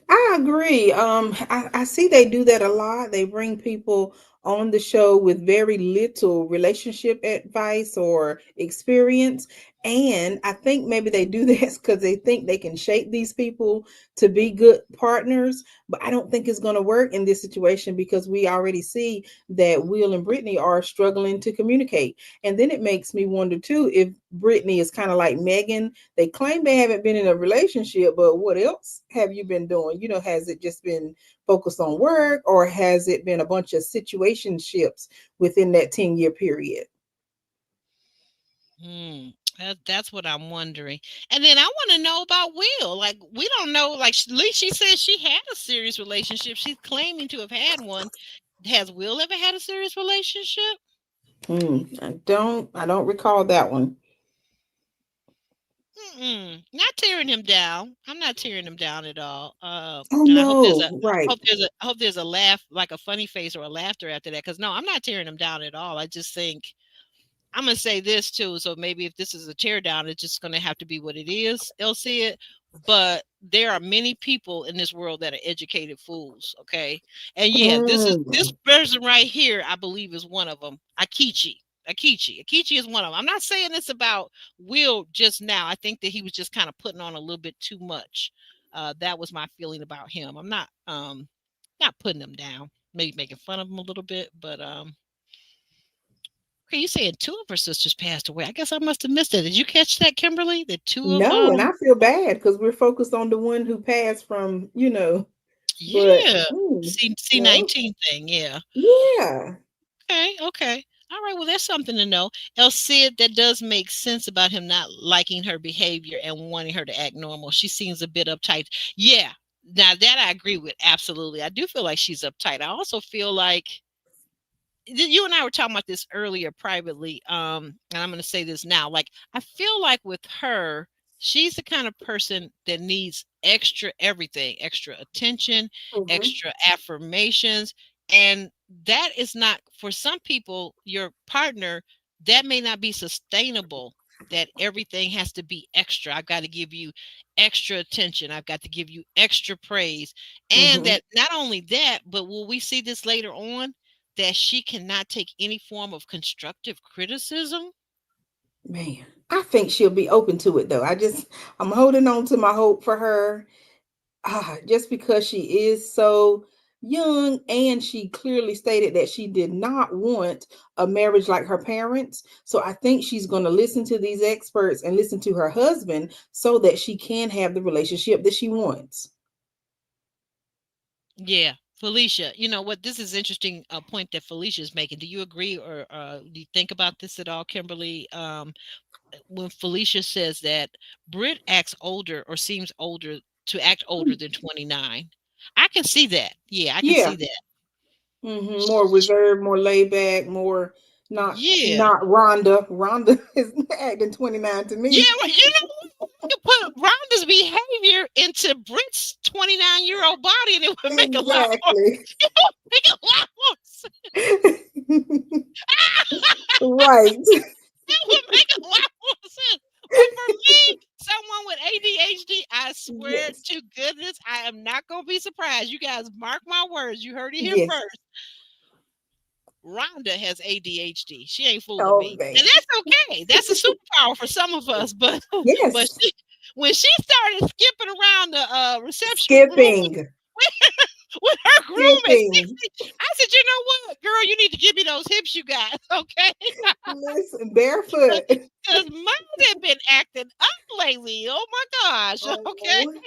I agree. I see they do that a lot. They bring people on the show with very little relationship advice or experience. And I think maybe they do this because they think they can shape these people to be good partners. But I don't think it's going to work in this situation because we already see that Will and Brittany are struggling to communicate. And then it makes me wonder too if Brittany is kind of like Megan. They claim they haven't been in a relationship, but what else have you been doing? Has it just been focused on work or has it been a bunch of situationships within that 10-year period? Hmm. That's what I'm wondering. And then I want to know about Will. Like, we don't know. Like, at least she says she had a serious relationship. She's claiming to have had one. Has Will ever had a serious relationship? I don't recall that one. Not tearing him down. I'm not tearing him down at all. Oh And I hope there's a no, right. I hope there's a laugh, like a funny face or a laughter after that. Because no, I'm not tearing him down at all. I just think I'm gonna say this too. So maybe if this is a tear down, it's just gonna have to be what it is. They'll see it. But there are many people in this world that are educated fools. Okay, and yeah, this Mm, person right here, I believe, is one of them. Akichi is one of them. I'm not saying this about Will just now. I think that he was just kind of putting on a little bit too much. That was my feeling about him. I'm not putting him down. Maybe making fun of him a little bit, but okay, you saying two of her sisters passed away. I guess I must have missed it. Did you catch that, Kimberly? The two of no, and I feel bad because we're focused on the one who passed from, but yeah. C no, 19 thing, yeah. yeah. Okay, okay. All right, well that's something to know. El Cid, that does make sense about him not liking her behavior and wanting her to act normal. She seems a bit uptight. Yeah. Now that I agree with, absolutely. I do feel like she's uptight. I also feel like you and I were talking about this earlier privately, and I'm going to say this now. Like, I feel like with her, she's the kind of person that needs extra everything, extra attention, Hmm. extra affirmations, and that is not for some people. Your partner, that may not be sustainable. That everything has to be extra. I've got to give you extra attention. I've got to give you extra praise, and Hmm. that not only that, but will we see this later on? That she cannot take any form of constructive criticism? Man, I think she'll be open to it though. I'm holding on to my hope for her. Just because she is so young and she clearly stated that she did not want a marriage like her parents. So I think she's going to listen to these experts and listen to her husband so that she can have the relationship that she wants. Yeah. Felicia, you know what? This is interesting point that Felicia is making. Do you agree or do you think about this at all, Kimberly? When Felicia says that Britt acts older or seems older to act older than 29. I can see that. Yeah, I can Yeah. see that. More reserved, more laid back, more Yeah. not Rhonda. Rhonda is acting 29 to Yeah, me. well, you know what? You could put Rhonda's behavior into Britt's 29-year-old body and it would make a lot more Exactly. it would make a lot more sense. Right. It would make a lot more sense. But for me, someone with ADHD, I swear Yes. to goodness, I am not gonna be surprised. You guys mark my words. You heard it here Yes. first. Rhonda has ADHD. She ain't fooling Oh me. And man. that's okay. That's a superpower for some of us. But Yes. when she started skipping around the reception room Skipping. with her groom at Skipping. 60, I said, you know what, girl, you need to give me those hips you got, okay? Listen, barefoot. Because mine have been acting up lately. Oh my gosh. Okay. Oh,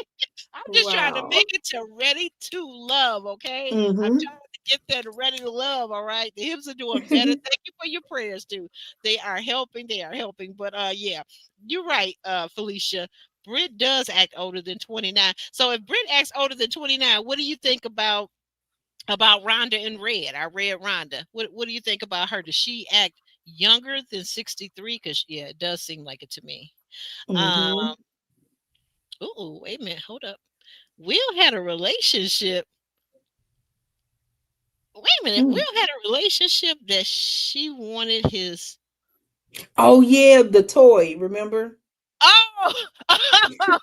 I'm just trying to wow. make it to ready to love, okay? I'm Mm-hmm. trying to get that ready to love, all right? The hips are doing better. Thank you for your prayers too. They are helping. They are helping. But yeah, you're right, Felicia. Britt does act older than 29. So if Britt acts older than 29, what do you think about Rhonda in red? I read Rhonda. What do you think about her? Does she act younger than 63? Because yeah, it does seem like it to me. Um, Mm-hmm. oh, wait a minute, hold up. Will had a relationship. Wait a minute, Mm. Will had a relationship that she wanted his. Oh yeah, the toy, remember? Oh, okay,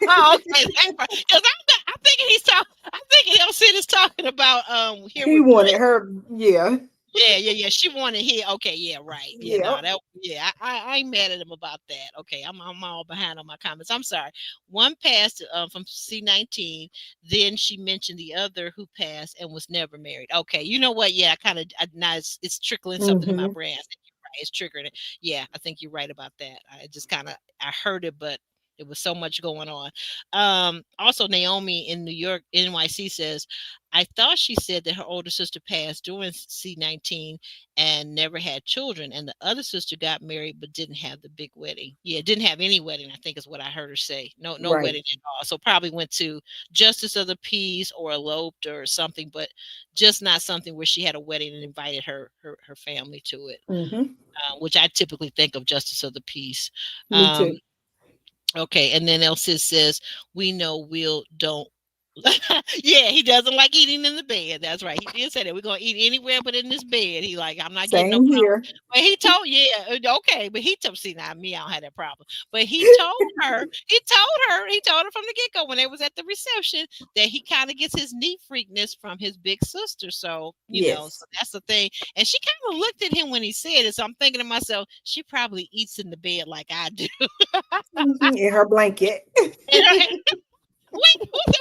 that part. Because I'm thinking he's talking. I'm thinking El Cid is talking about here He with wanted Britt. her, yeah. Yeah. She wanted here. Okay, yeah, right. Yeah, no, Yeah. that. Yeah, I ain't mad at him about that. Okay, I'm all behind on my comments. I'm sorry. One passed from C19. Then she mentioned the other who passed and was never married. Okay, you know what? Yeah, I kind of now it's trickling something in my Mm-hmm. brain. I think you're right. It's triggering it. Yeah, I think you're right about that. I just kind of I heard it, but It was so much going on. Also, Naomi in New York, NYC says, I thought she said that her older sister passed during C19 and never had children, and the other sister got married but didn't have the big wedding. Yeah, didn't have any wedding, I think is what I heard her say. No Right. wedding at all. So probably went to justice of the peace or eloped or something, but just not something where she had a wedding and invited her family to it, Mm-hmm. which I typically think of justice of the peace. Me Um, too. Okay, and then Elsis says, "We know Will don't." Yeah, he doesn't like eating in the bed. That's right. He did say that we're gonna eat anywhere but in this bed. He like, I'm not getting no Same crumb. here. But he told, yeah, okay. But he told, see now me, I don't have that problem. But he told her from the get go when they was at the reception that he kind of gets his neat freakness from his big sister. So so Yes. that's the thing. And she kind of looked at him when he said it. So I'm thinking to myself, she probably eats in the bed like I do. Mm-hmm. In her blanket. And wait, what is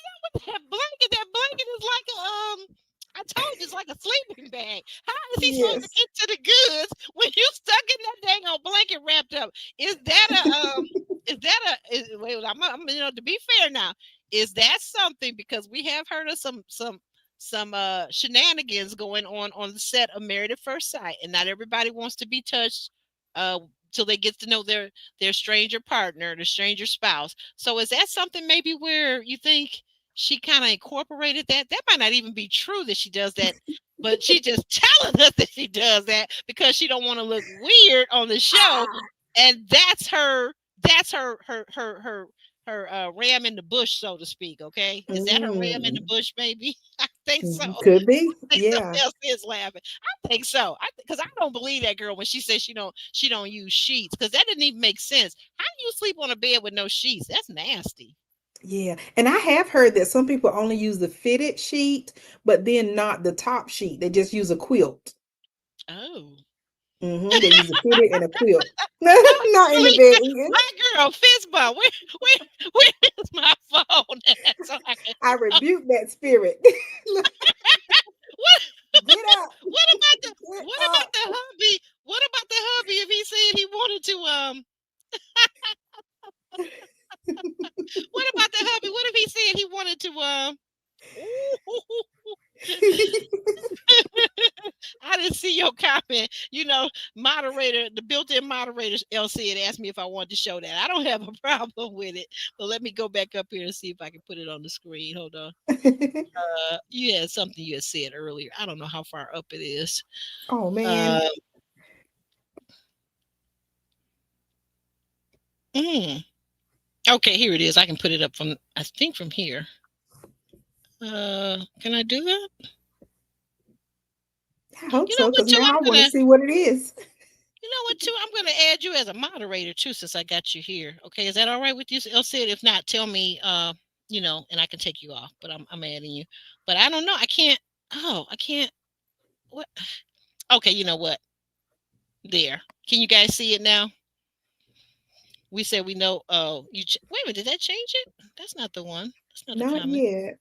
that with that blanket? That blanket is like a I told you it's like a sleeping bag. How is he supposed to Yes. get to the goods when you stuck in that dang old blanket wrapped up? Is that a wait, to be fair now, is that something because we have heard of some shenanigans going on the set of Married at First Sight, and not everybody wants to be touched uh till they get to know their stranger partner, the stranger spouse. So is that something maybe where you think she kind of incorporated that? That might not even be true that she does that, but she just telling us that she does that because she don't want to look weird on the show, Ah. and that's her ram in the bush, so to speak. Okay, is that her ram in the Mm. bush? Maybe I think so. Could be. Think Yeah. somebody else is laughing. I think so. Because I don't believe that girl when she says she don't use sheets because that didn't even make sense. How do you sleep on a bed with no sheets? That's nasty. Yeah. And I have heard that some people only use the fitted sheet, but then not the top sheet. They just use a quilt. Oh, They use a fitted and a quilt. Not in the really? bed eating. My girl, fist bump. Where is my phone at? So I can. I rebuke that spirit. What Get up. what about the Get what about up. the hubby? What about the hubby if he said he wanted to what about the hubby? What if he said he wanted to I didn't see your comment. Moderator, the built-in moderator LC had asked me if I wanted to show that. I don't have a problem with it, but let me go back up here and see if I can put it on the screen. Hold on. You had something you had said earlier. I don't know how far up it is. Oh Uh, man. mm, okay, here it is. I can put it up from I think from here. Can I do that? I hope You know so, what, because too? now I I'm want to gonna see what it is. You know what, too? I'm going to add you as a moderator, too, since I got you here. Okay, is that all right with you, Elsie? If not, tell me, and I can take you off, but I'm adding you. But I don't know. I can't. Oh, I can't. What? Okay, you know what? There. Can you guys see it now? We said we know. Oh, wait a minute. Did that change it? That's not the one. That's not the Not comment. yet.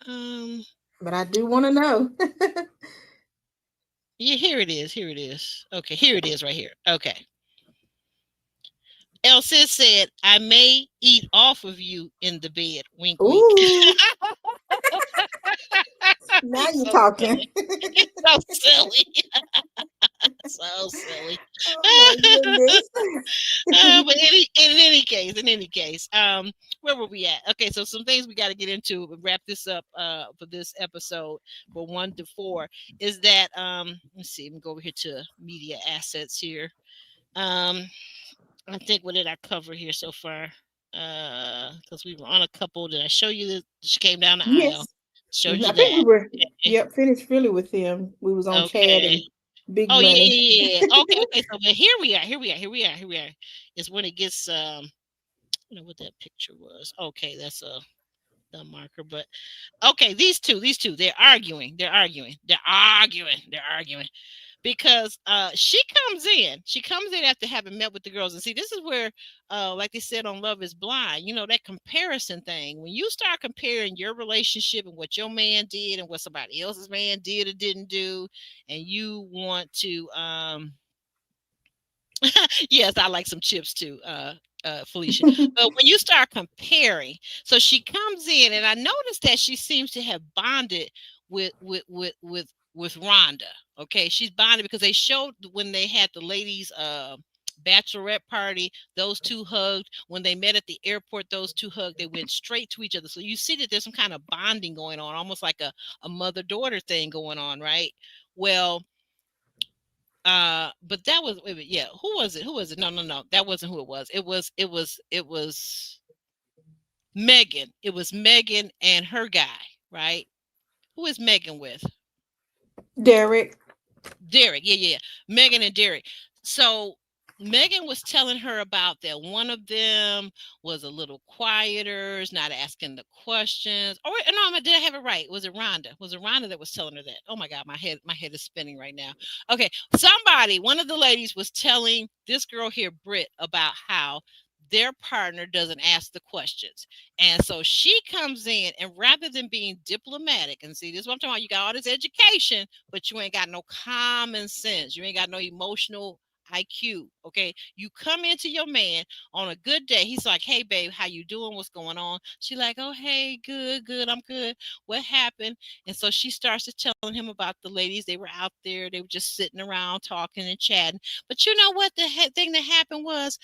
Um. But I do want to know. Yeah, here it is. Here it is. Okay, here it is right here. Okay. Elsie said, I may eat off of you in the bed. Wink, wink. Ooh, now He's you're so talking. silly. He's so silly. So silly. Oh my goodness. But in any case, where were we at? Okay, so some things we got to get into. Wrap this up for this episode for 1 to 4 is that let's see. Let me go over here to media assets here. I think what did I cover here so far? Because we were on a couple. Did I show you that she came down the aisle? Yes. Showed I you think that. we were, Okay. yep, finished Philly with them. We was on Chad Okay. and Big Oh yeah, Money. yeah, yeah. Okay, okay. So but here we are. Is when it gets I don't know what that picture was. Okay, that's the marker, but okay, these two, they're arguing because she comes in after having met with the girls, and see, this is where like they said on Love is Blind, that comparison thing, when you start comparing your relationship and what your man did and what somebody else's man did or didn't do, and you want to Yes, I like some chips too, Felicia. But when you start comparing, so she comes in, and I noticed that she seems to have bonded with Rhonda. Okay, she's bonded because they showed when they had the ladies' bachelorette party, those two hugged. When they met at the airport, those two hugged. They went straight to each other. So you see that there's some kind of bonding going on, almost like a mother daughter thing going on, right? Well, but that was wait a minute, yeah. Who was it? Who was it? No, no, no. That wasn't who it was. It was Megan. It was Megan and her guy, right? Who is Megan with? Derek. Derek. Yeah, yeah, yeah. Megan and Derek. So Megan was telling her about that one of them was a little quieter, is not asking the questions. Oh, wait, no, did I have it right? Was it Rhonda? Was it Rhonda that was telling her that? Oh my God, my head is spinning right now. Okay, somebody, one of the ladies was telling this girl here, Britt, about how their partner doesn't ask the questions. And so she comes in, and rather than being diplomatic, and see, this is what I'm talking about, you got all this education, but you ain't got no common sense. You ain't got no emotional IQ. Okay. You come into your man on a good day. He's like, hey babe, how you doing? What's going on? She like, oh hey, good, good, I'm good. What happened? And so she starts to telling him about the ladies. They were out there, they were just sitting around talking and chatting. But you know what the thing that happened was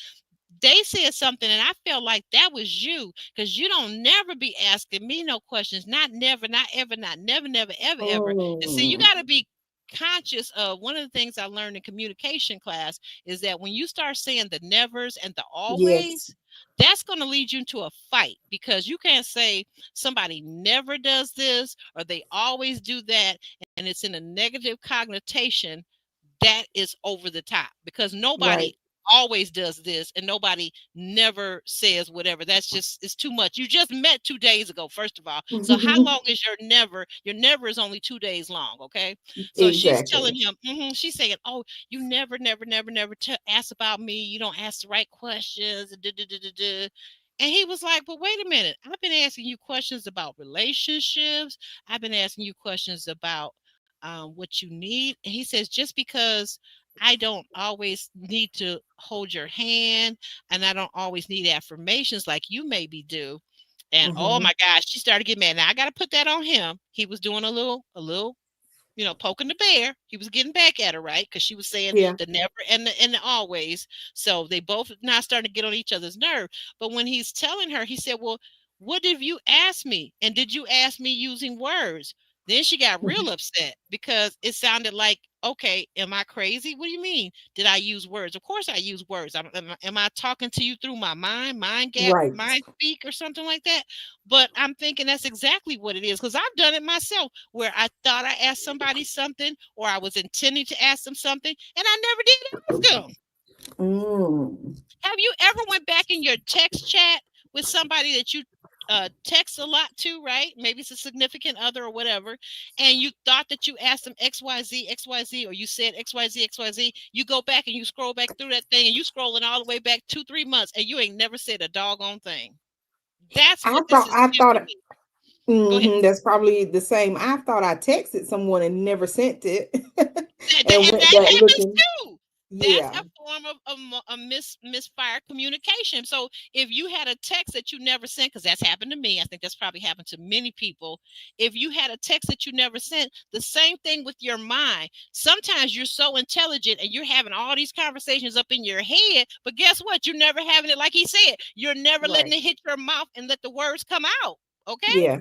they said something, and I felt like that was you, because you don't never be asking me no questions. Not never, not ever, not never, never, ever, ever. And see, you Mm, got to be conscious of one of the things I learned in communication class is that when you start saying the nevers and the yes. always, that's going to lead you into a fight, because you can't say somebody never does this or they always do that and it's in a negative connotation. That is over the top, because nobody Right. always does this and nobody never says whatever. That's just, it's too much. You just met 2 days ago, first of all. So how long is your never? Your never is only 2 days long. Okay. So she's telling Exactly. him, she's saying, oh, you never, never, never, never ask about me. You don't ask the right questions. Duh, duh, duh, duh, duh. And he was like, but wait a minute. I've been asking you questions about relationships. I've been asking you questions about what you need. And he says, just because I don't always need to hold your hand and I don't always need affirmations like you maybe do. And oh Hmm. my gosh, she started getting mad. Now I got to put that on him. He was doing a little, poking the bear. He was getting back at her, right? Because she was saying Yeah. the never and the always. So they both now starting to get on each other's nerve. But when he's telling her, he said, well, what have you asked me? And did you ask me using words? Then she got real upset because it sounded like, okay, am I crazy? What do you mean? Did I use words? Of course I use words. Am I talking to you through my mind gap, Right. mind speak, or something like that? But I'm thinking that's exactly what it is, because I've done it myself where I thought I asked somebody something or I was intending to ask them something and I never did ask them. Mm. Have you ever went back in your text chat with somebody that you text a lot to, right? Maybe it's a significant other or whatever, and you thought that you asked them XYZ, XYZ, or you said XYZ, XYZ. You go back and you scroll back through that thing and you scrolling all the way back 2, 3 months and you ain't never said a doggone thing. That's I what this thought is I thought giving me. Go ahead. that's probably the same. I thought I texted someone and never sent it, and And went that back happens looking. too. That's Yeah. a form of a misfired communication. So if you had a text that you never sent, because that's happened to me, I think that's probably happened to many people. If you had a text that you never sent, the same thing with your mind. Sometimes you're so intelligent and you're having all these conversations up in your head, but guess what? You're never having it like he said. You're never letting Right. it hit your mouth and let the words come out. Okay. Yeah.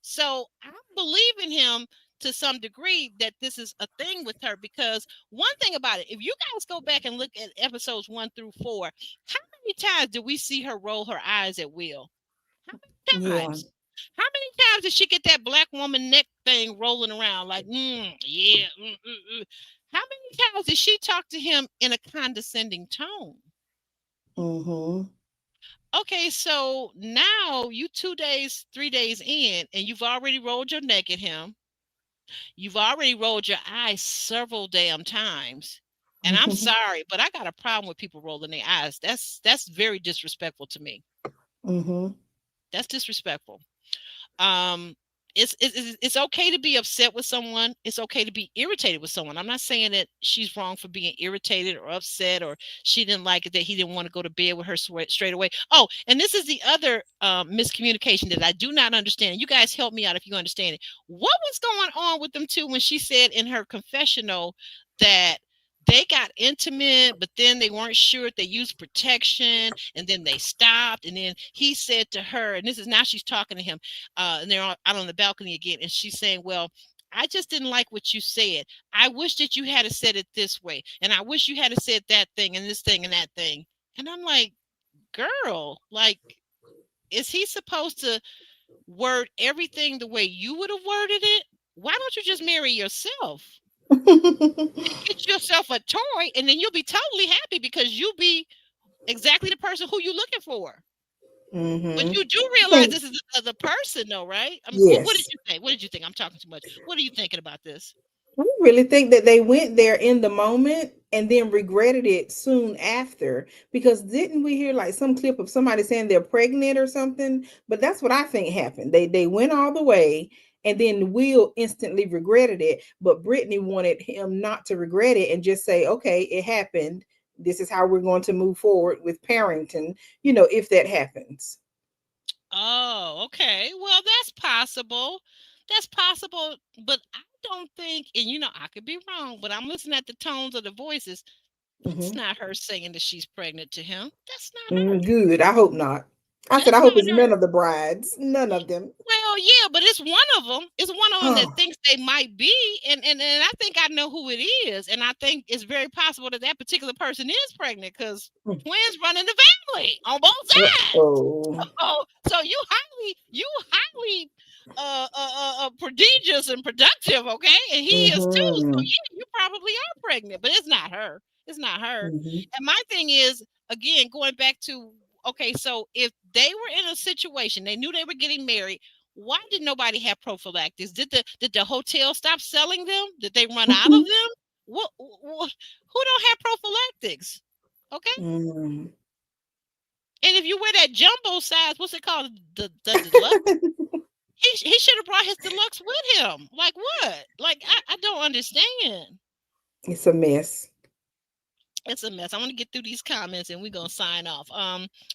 So I believe in him to some degree that this is a thing with her, because one thing about it, if you guys go back and look at episodes 1 through 4, how many times did we see her roll her eyes at Will? How many Yeah. times? How many times did she get that black woman neck thing rolling around like, yeah, How many times did she talk to him in a condescending tone? Mm-hmm. Okay, so now you 2 days, 3 days in, and you've already rolled your neck at him. You've already rolled your eyes several damn times. And I'm sorry, but I got a problem with people rolling their eyes. That's very disrespectful to me. Mm-hmm. That's disrespectful. Um, it's okay to be upset with someone. It's okay to be irritated with someone. I'm not saying that she's wrong for being irritated or upset, or she didn't like it that he didn't want to go to bed with her straight away. Oh, and this is the other miscommunication that I do not understand. You guys help me out if you understand it. What was going on with them two when she said in her confessional that they got intimate, but then they weren't sure if they used protection, and then they stopped, and then he said to her, and this is now she's talking to him, and they're out on the balcony again, and she's saying, "Well, I just didn't like what you said. I wish that you had said it this way, and I wish you had said that thing and this thing and that thing." And I'm like, "Girl, like, is he supposed to word everything the way you would have worded it? Why don't you just marry yourself and get yourself a toy, and then you'll be totally happy because you'll be exactly the person who you're looking for." But Mm-hmm. you do realize Think this is another person, though, right? I mean, what did yes. you think? What did you think? I'm talking too much. What are you thinking about this? I really think that they went there in the moment and then regretted it soon after. Because didn't we hear like some clip of somebody saying they're pregnant or something? But that's what I think happened. They went all the way and then Will instantly regretted it. But Brittany wanted him not to regret it and just say, okay, it happened. This is how we're going to move forward with parenting, if that happens. Oh, okay. Well, that's possible. That's possible. But I don't think, and I could be wrong, but I'm listening at the tones of the voices. That's Hmm. not her saying that she's pregnant to him. That's not her. Good. I hope not. I said, I That's hope not it's her. none of the brides. None of them. Well, yeah, but it's one of them. It's one of them that Oh. thinks they might be, and I think I know who it is, and I think it's very possible that that particular person is pregnant because twins run in the family on both sides. Oh. Oh, so you highly prodigious and productive, okay? And he is too. So Mm-hmm. yeah, you probably are pregnant, but it's not her. It's not her. Mm-hmm. And my thing is, again, going back to, okay, so if they were in a situation, they knew they were getting married. Why did nobody have prophylactics? Did the hotel stop selling them? Did they run out of them? What who don't have prophylactics? Okay. Mm-hmm. And if you wear that jumbo size, what's it called? The deluxe. He should have brought his deluxe with him. Like what? Like I don't understand. It's a mess. It's a mess. I want to get through these comments and we're gonna sign off.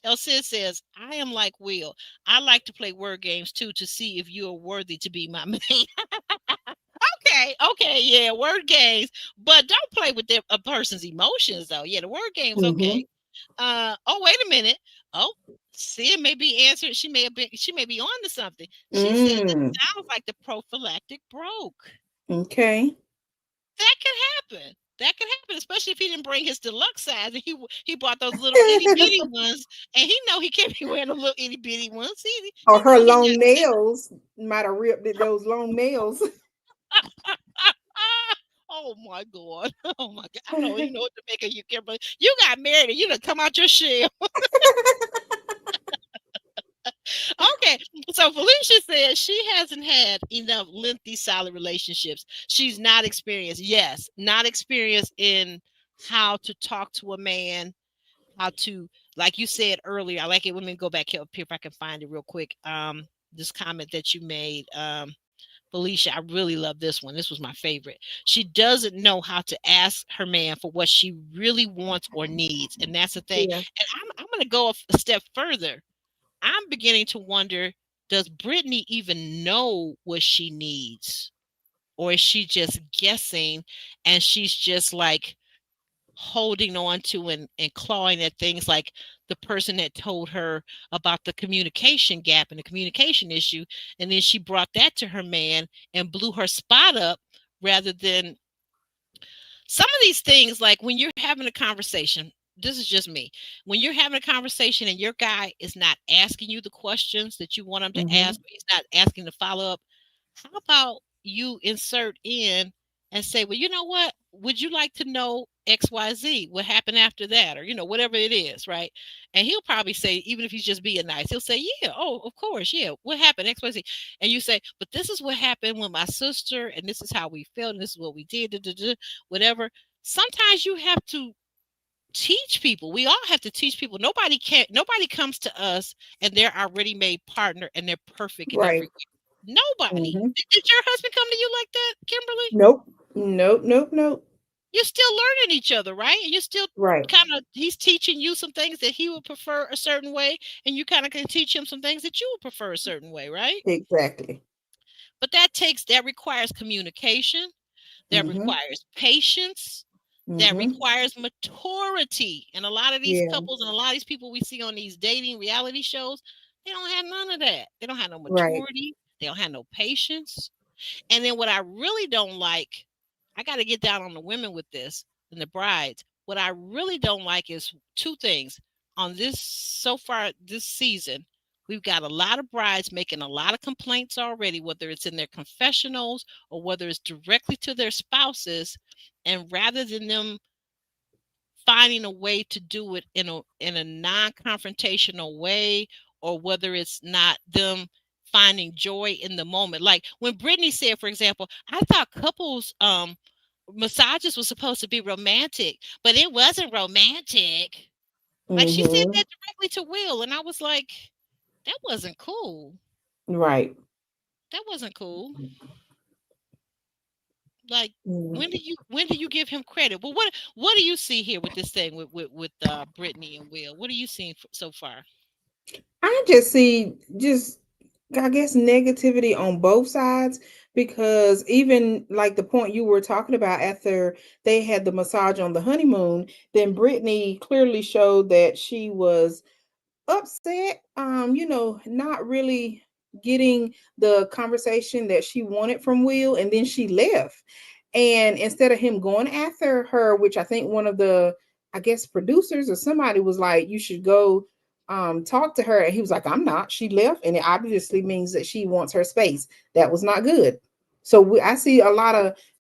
El Cid says, I am like Will. I like to play word games too to see if you are worthy to be my mate. Okay, yeah, word games, but don't play with a person's emotions though. Yeah, the word games, Mm-hmm. okay. Oh, wait a minute. Oh, Sid may be answered. She may be on to something. She says it Mm. sounds like the prophylactic broke. Okay. That could happen. That could happen, especially if he didn't bring his deluxe size and he bought those little itty bitty ones, and he know he can't be wearing the little itty bitty ones. Or He her know he not. long nails might have ripped those long nails. Oh my god! Oh my god! I don't even know what to make of you, Kimberly. You got married and you done come out your shell. Okay, so Felicia says she hasn't had enough lengthy, solid relationships. She's not experienced. Yes, not experienced in how to talk to a man, how to, like you said earlier. I like it. Let me go back here up here if I can find it real quick. This comment that you made, Felicia, I really love this one. This was my favorite. She doesn't know how to ask her man for what she really wants or needs, and that's the thing. Yeah. And I'm going to go a step further. I'm beginning to wonder, does Brittany even know what she needs? Or is she just guessing and she's just like holding on to and clawing at things like the person that told her about the communication gap and the communication issue. And then she brought that to her man and blew her spot up rather than some of these things, like when you're having a conversation, this is just me. When you're having a conversation and your guy is not asking you the questions that you want him to Mm-hmm. ask, he's not asking to follow up, how about you insert in and say, well, you know what? Would you like to know XYZ? What happened after that? Or, whatever it is, right? And he'll probably say, even if he's just being nice, he'll say, yeah, oh, of course, yeah. What happened? XYZ. And you say, but this is what happened with my sister, and this is how we felt, and this is what we did, da, da, da, whatever. Sometimes you have to teach people. We all have to teach people. Nobody comes to us and they're our ready-made partner and they're perfect in every Right. way. Nobody. Hmm. Did your husband come to you like that, Kimberly? Nope. Nope. Nope. Nope. You're still learning each other, right? And you're still Right. kind of, he's teaching you some things that he would prefer a certain way, and you kind of can teach him some things that you would prefer a certain way, right? Exactly. But that requires communication, that Hmm. requires patience, that Hmm. requires maturity. And a lot of these Yeah. couples and a lot of these people we see on these dating reality shows, they don't have none of that. They don't have no Right. maturity. They don't have no patience. And then what I really don't like, I got to get down on the women with this and the brides. What I really don't like is two things. On this so far this season, we've got a lot of brides making a lot of complaints already, whether it's in their confessionals or whether it's directly to their spouses. And rather than them finding a way to do it in a non-confrontational way, or whether it's not them finding joy in the moment. Like when Brittany said, for example, I thought couples massages was supposed to be romantic, but it wasn't romantic. Like she said Hmm. that directly to Will, and I was like, that wasn't cool. Right. That wasn't cool. Like Mm. when do you give him credit? Well, what do you see here with this thing with Brittany and Will? What are you seeing so far? I just see just I guess negativity on both sides, because even like the point you were talking about, after they had the massage on the honeymoon, then Brittany clearly showed that she was upset, not really getting the conversation that she wanted from Will, and then she left. And instead of him going after her, which I think one of the, I guess, producers or somebody was like, you should go talk to her. And he was like, I'm not. She left, and it obviously means that she wants her space. That was not good. So I see a lot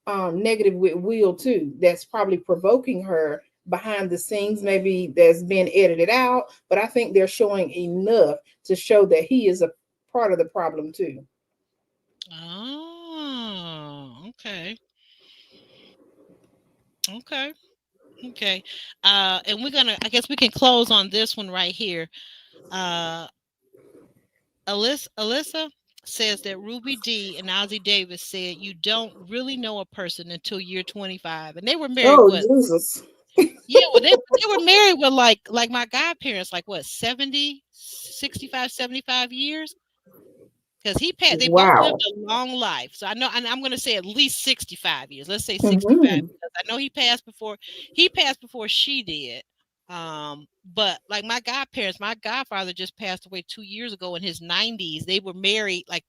of negative with Will too. That's probably provoking her behind the scenes, maybe that's been edited out, but I think they're showing enough to show that he is a part of the problem too. Oh, okay. Okay. Okay. And I guess we can close on this one right here. Uh, Alyssa says that Ruby D and Ozzy Davis said you don't really know a person until year 25. And they were married, Oh what? Jesus! Yeah, well, they were married with like my godparents, like what, 70, 65, 75 years? Because they both lived Wow. a long life. So I know, and I'm going to say at least 65 years. Let's say 65, Hmm. because I know he passed before she did. But like my godparents, my godfather just passed away 2 years ago in his 90s. They were married, like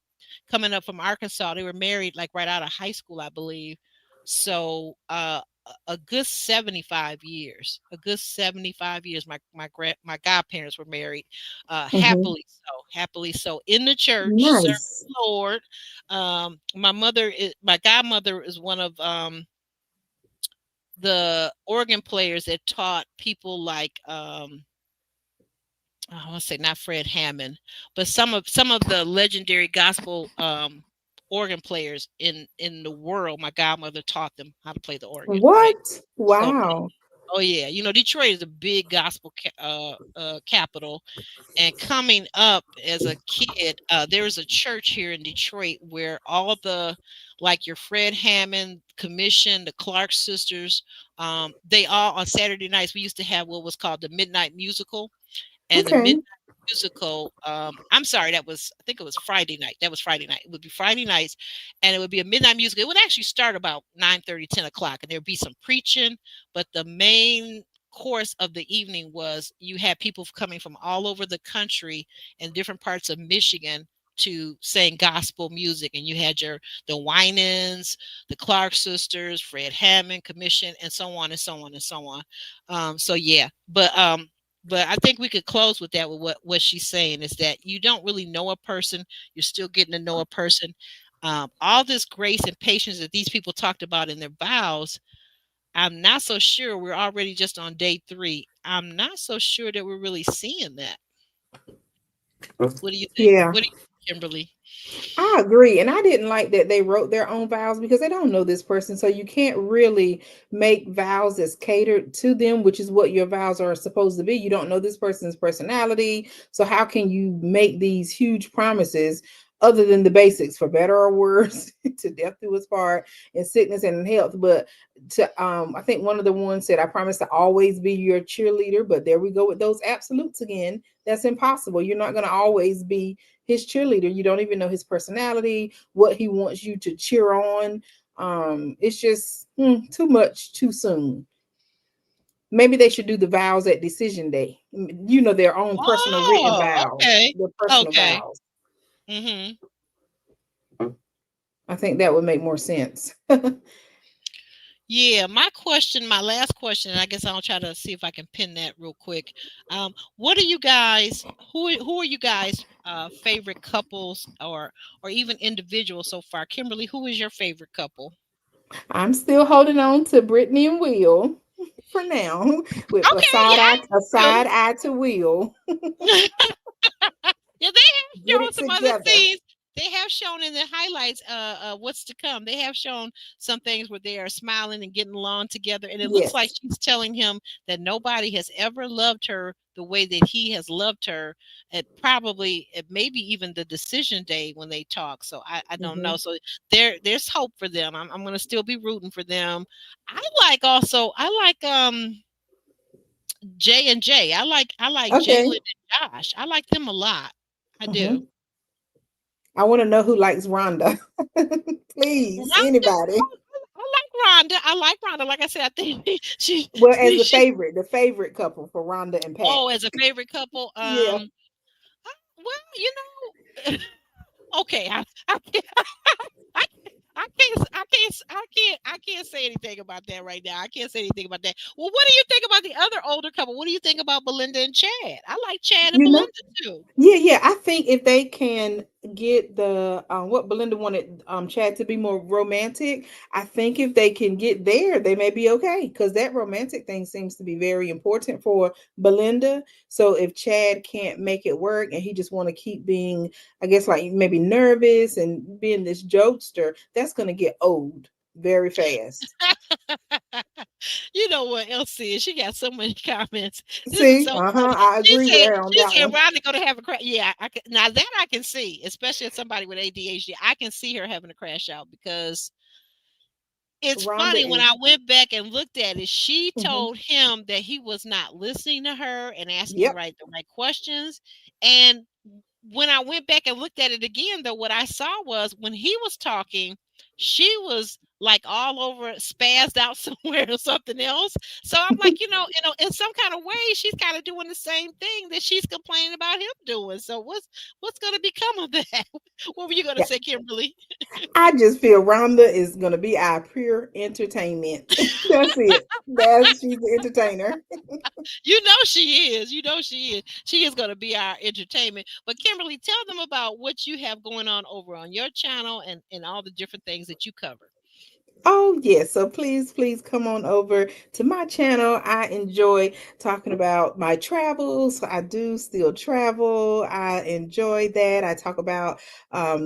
coming up from Arkansas. They were married like right out of high school, I believe. So a good 75 years, a good 75 years. My godparents were married, Hmm. happily so in the church, serving Nice. the Lord. My godmother is one of the organ players that taught people like I want to say not Fred Hammond, but some of the legendary gospel organ players in the world. My godmother taught them how to play the organ, right? What? So, Wow. oh yeah, Detroit is a big gospel capital. And coming up as a kid, there was a church here in Detroit where all the, like your Fred Hammond Commission, the Clark sisters, they all on Saturday nights we used to have what was called the Midnight Musical, and the Okay. Midnight Musical. I'm sorry, I think it was Friday night. That was Friday night. It would be Friday nights, and it would be a midnight musical. It would actually start about 9:30, 10 o'clock, and there would be some preaching, but the main course of the evening was you had people coming from all over the country and different parts of Michigan to sing gospel music, and you had the Winans, the Clark sisters, Fred Hammond Commission, and so on and so on and so on. So yeah, but I think we could close with that, with what she's saying is that you don't really know a person. You're still getting to know a person. All this grace and patience that these people talked about in their vows, I'm not so sure we're already just on day 3. I'm not so sure that we're really seeing that. What do you think? Yeah. What do you think, Kimberly? I agree. And I didn't like that they wrote their own vows, because they don't know this person. So you can't really make vows that's catered to them, which is what your vows are supposed to be. You don't know this person's personality. So how can you make these huge promises other than the basics, for better or worse, to death do us part, in sickness and in health. But to I think one of the ones said, I promise to always be your cheerleader. But there we go with those absolutes again. That's impossible. You're not going to always be his cheerleader. You don't even know his personality, what he wants you to cheer on. It's just too much too soon. Maybe they should do the vows at decision day. Their own personal written Oh, vows, okay. their personal Okay. vows. Mm-hmm. I think that would make more sense. Yeah, my last question, and I guess I'll try to see if I can pin that real quick. What are you guys? Who are you guys' favorite couples, or even individuals so far? Kimberly, who is your favorite couple? I'm still holding on to Brittany and Will for now, with a Okay, side eye, a yeah, side eye to Will. yeah, they have Get shown it some other together. scenes. They have shown in the highlights what's to come. They have shown some things where they are smiling and getting along together. And it looks like Yes. she's telling him that nobody has ever loved her the way that he has loved her. At maybe even the decision day when they talk. So I don't Hmm. know. So there's hope for them. I'm gonna still be rooting for them. I like J and J. I like Jalen Okay. and Josh. I like them a lot. I do. Hmm. I want to know who likes Rhonda. Please, Rhonda, anybody. I like Rhonda. I like Rhonda. Like I said, I think Well, as she the favorite couple for Rhonda and Pat. as a favorite couple. Yeah. Well, okay. I can't, I, I can't say anything about that right now. I can't say anything about that. Well, what do you think about the other older couple? What do you think about Belinda and Chad? I like Chad and You know, Belinda too. yeah. I think if they can get the what Belinda wanted Chad to be more romantic, I think if they can get there, they may be okay, because that romantic thing seems to be very important for Belinda. So if Chad can't make it work and he just want to keep being, I guess, like maybe nervous and being this jokester, that's going to get old very fast. You know what else is? She got so many comments. This is See, so funny. I agree with her on She that said one. Rhonda gonna have a crash. Yeah, now that I can see, especially as somebody with ADHD, I can see her having a crash out because it's Rhonda funny when is. I went back and looked at it, she Mhm. told him that he was not listening to her and asking Yep. the right questions. And when I went back and looked at it again, though, what I saw was when he was talking, she was like all over, spazzed out somewhere or something else. So I'm like, in some kind of way, she's kind of doing the same thing that she's complaining about him doing. So what's going to become of that? What were you going to Yeah. say, Kimberly? I just feel Rhonda is gonna be our pure entertainment. That's it. She's the entertainer. You know she is. You know she is. She is going to be our entertainment. But Kimberly, tell them about what you have going on over on your channel and all the different things that you cover. Oh, yes. So please come on over to my channel. I enjoy talking about my travels. I do still travel. I enjoy that. I talk about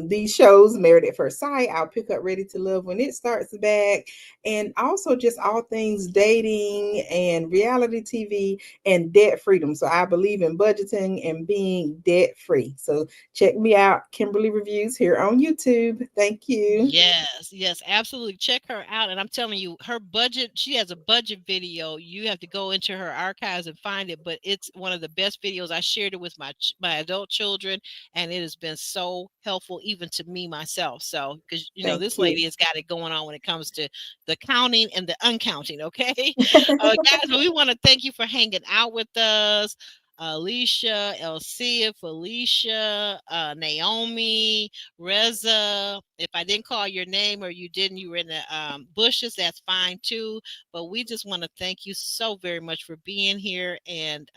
these shows, Married at First Sight. I'll pick up Ready to Love when it starts back. And also just all things dating and reality TV and debt freedom. So I believe in budgeting and being debt free. So check me out, Kimberly Reviews, here on YouTube. Thank you. Yes, yes, absolutely. Check her out. And I'm telling you, her budget, she has a budget video. You have to go into her archives and find it, but it's one of the best videos. I shared it with my adult children, and it has been so helpful even to me myself. So, because Thank this you. lady has got it going on when it comes to the counting and the uncounting, okay? Guys, we want to thank you for hanging out with us. Alicia, Elcia, Felicia, Naomi, Reza. If I didn't call your name or you were in the bushes, that's fine too. But we just want to thank you so very much for being here. And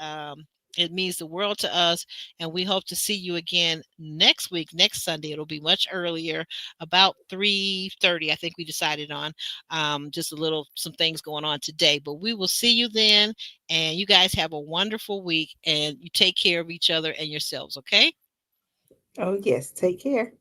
it means the world to us. And we hope to see you again next week, next Sunday. It'll be much earlier, about 3:30, I think we decided on. Just a little, some things going on today. But we will see you then. And you guys have a wonderful week. And you take care of each other and yourselves, okay? Oh, yes. Take care.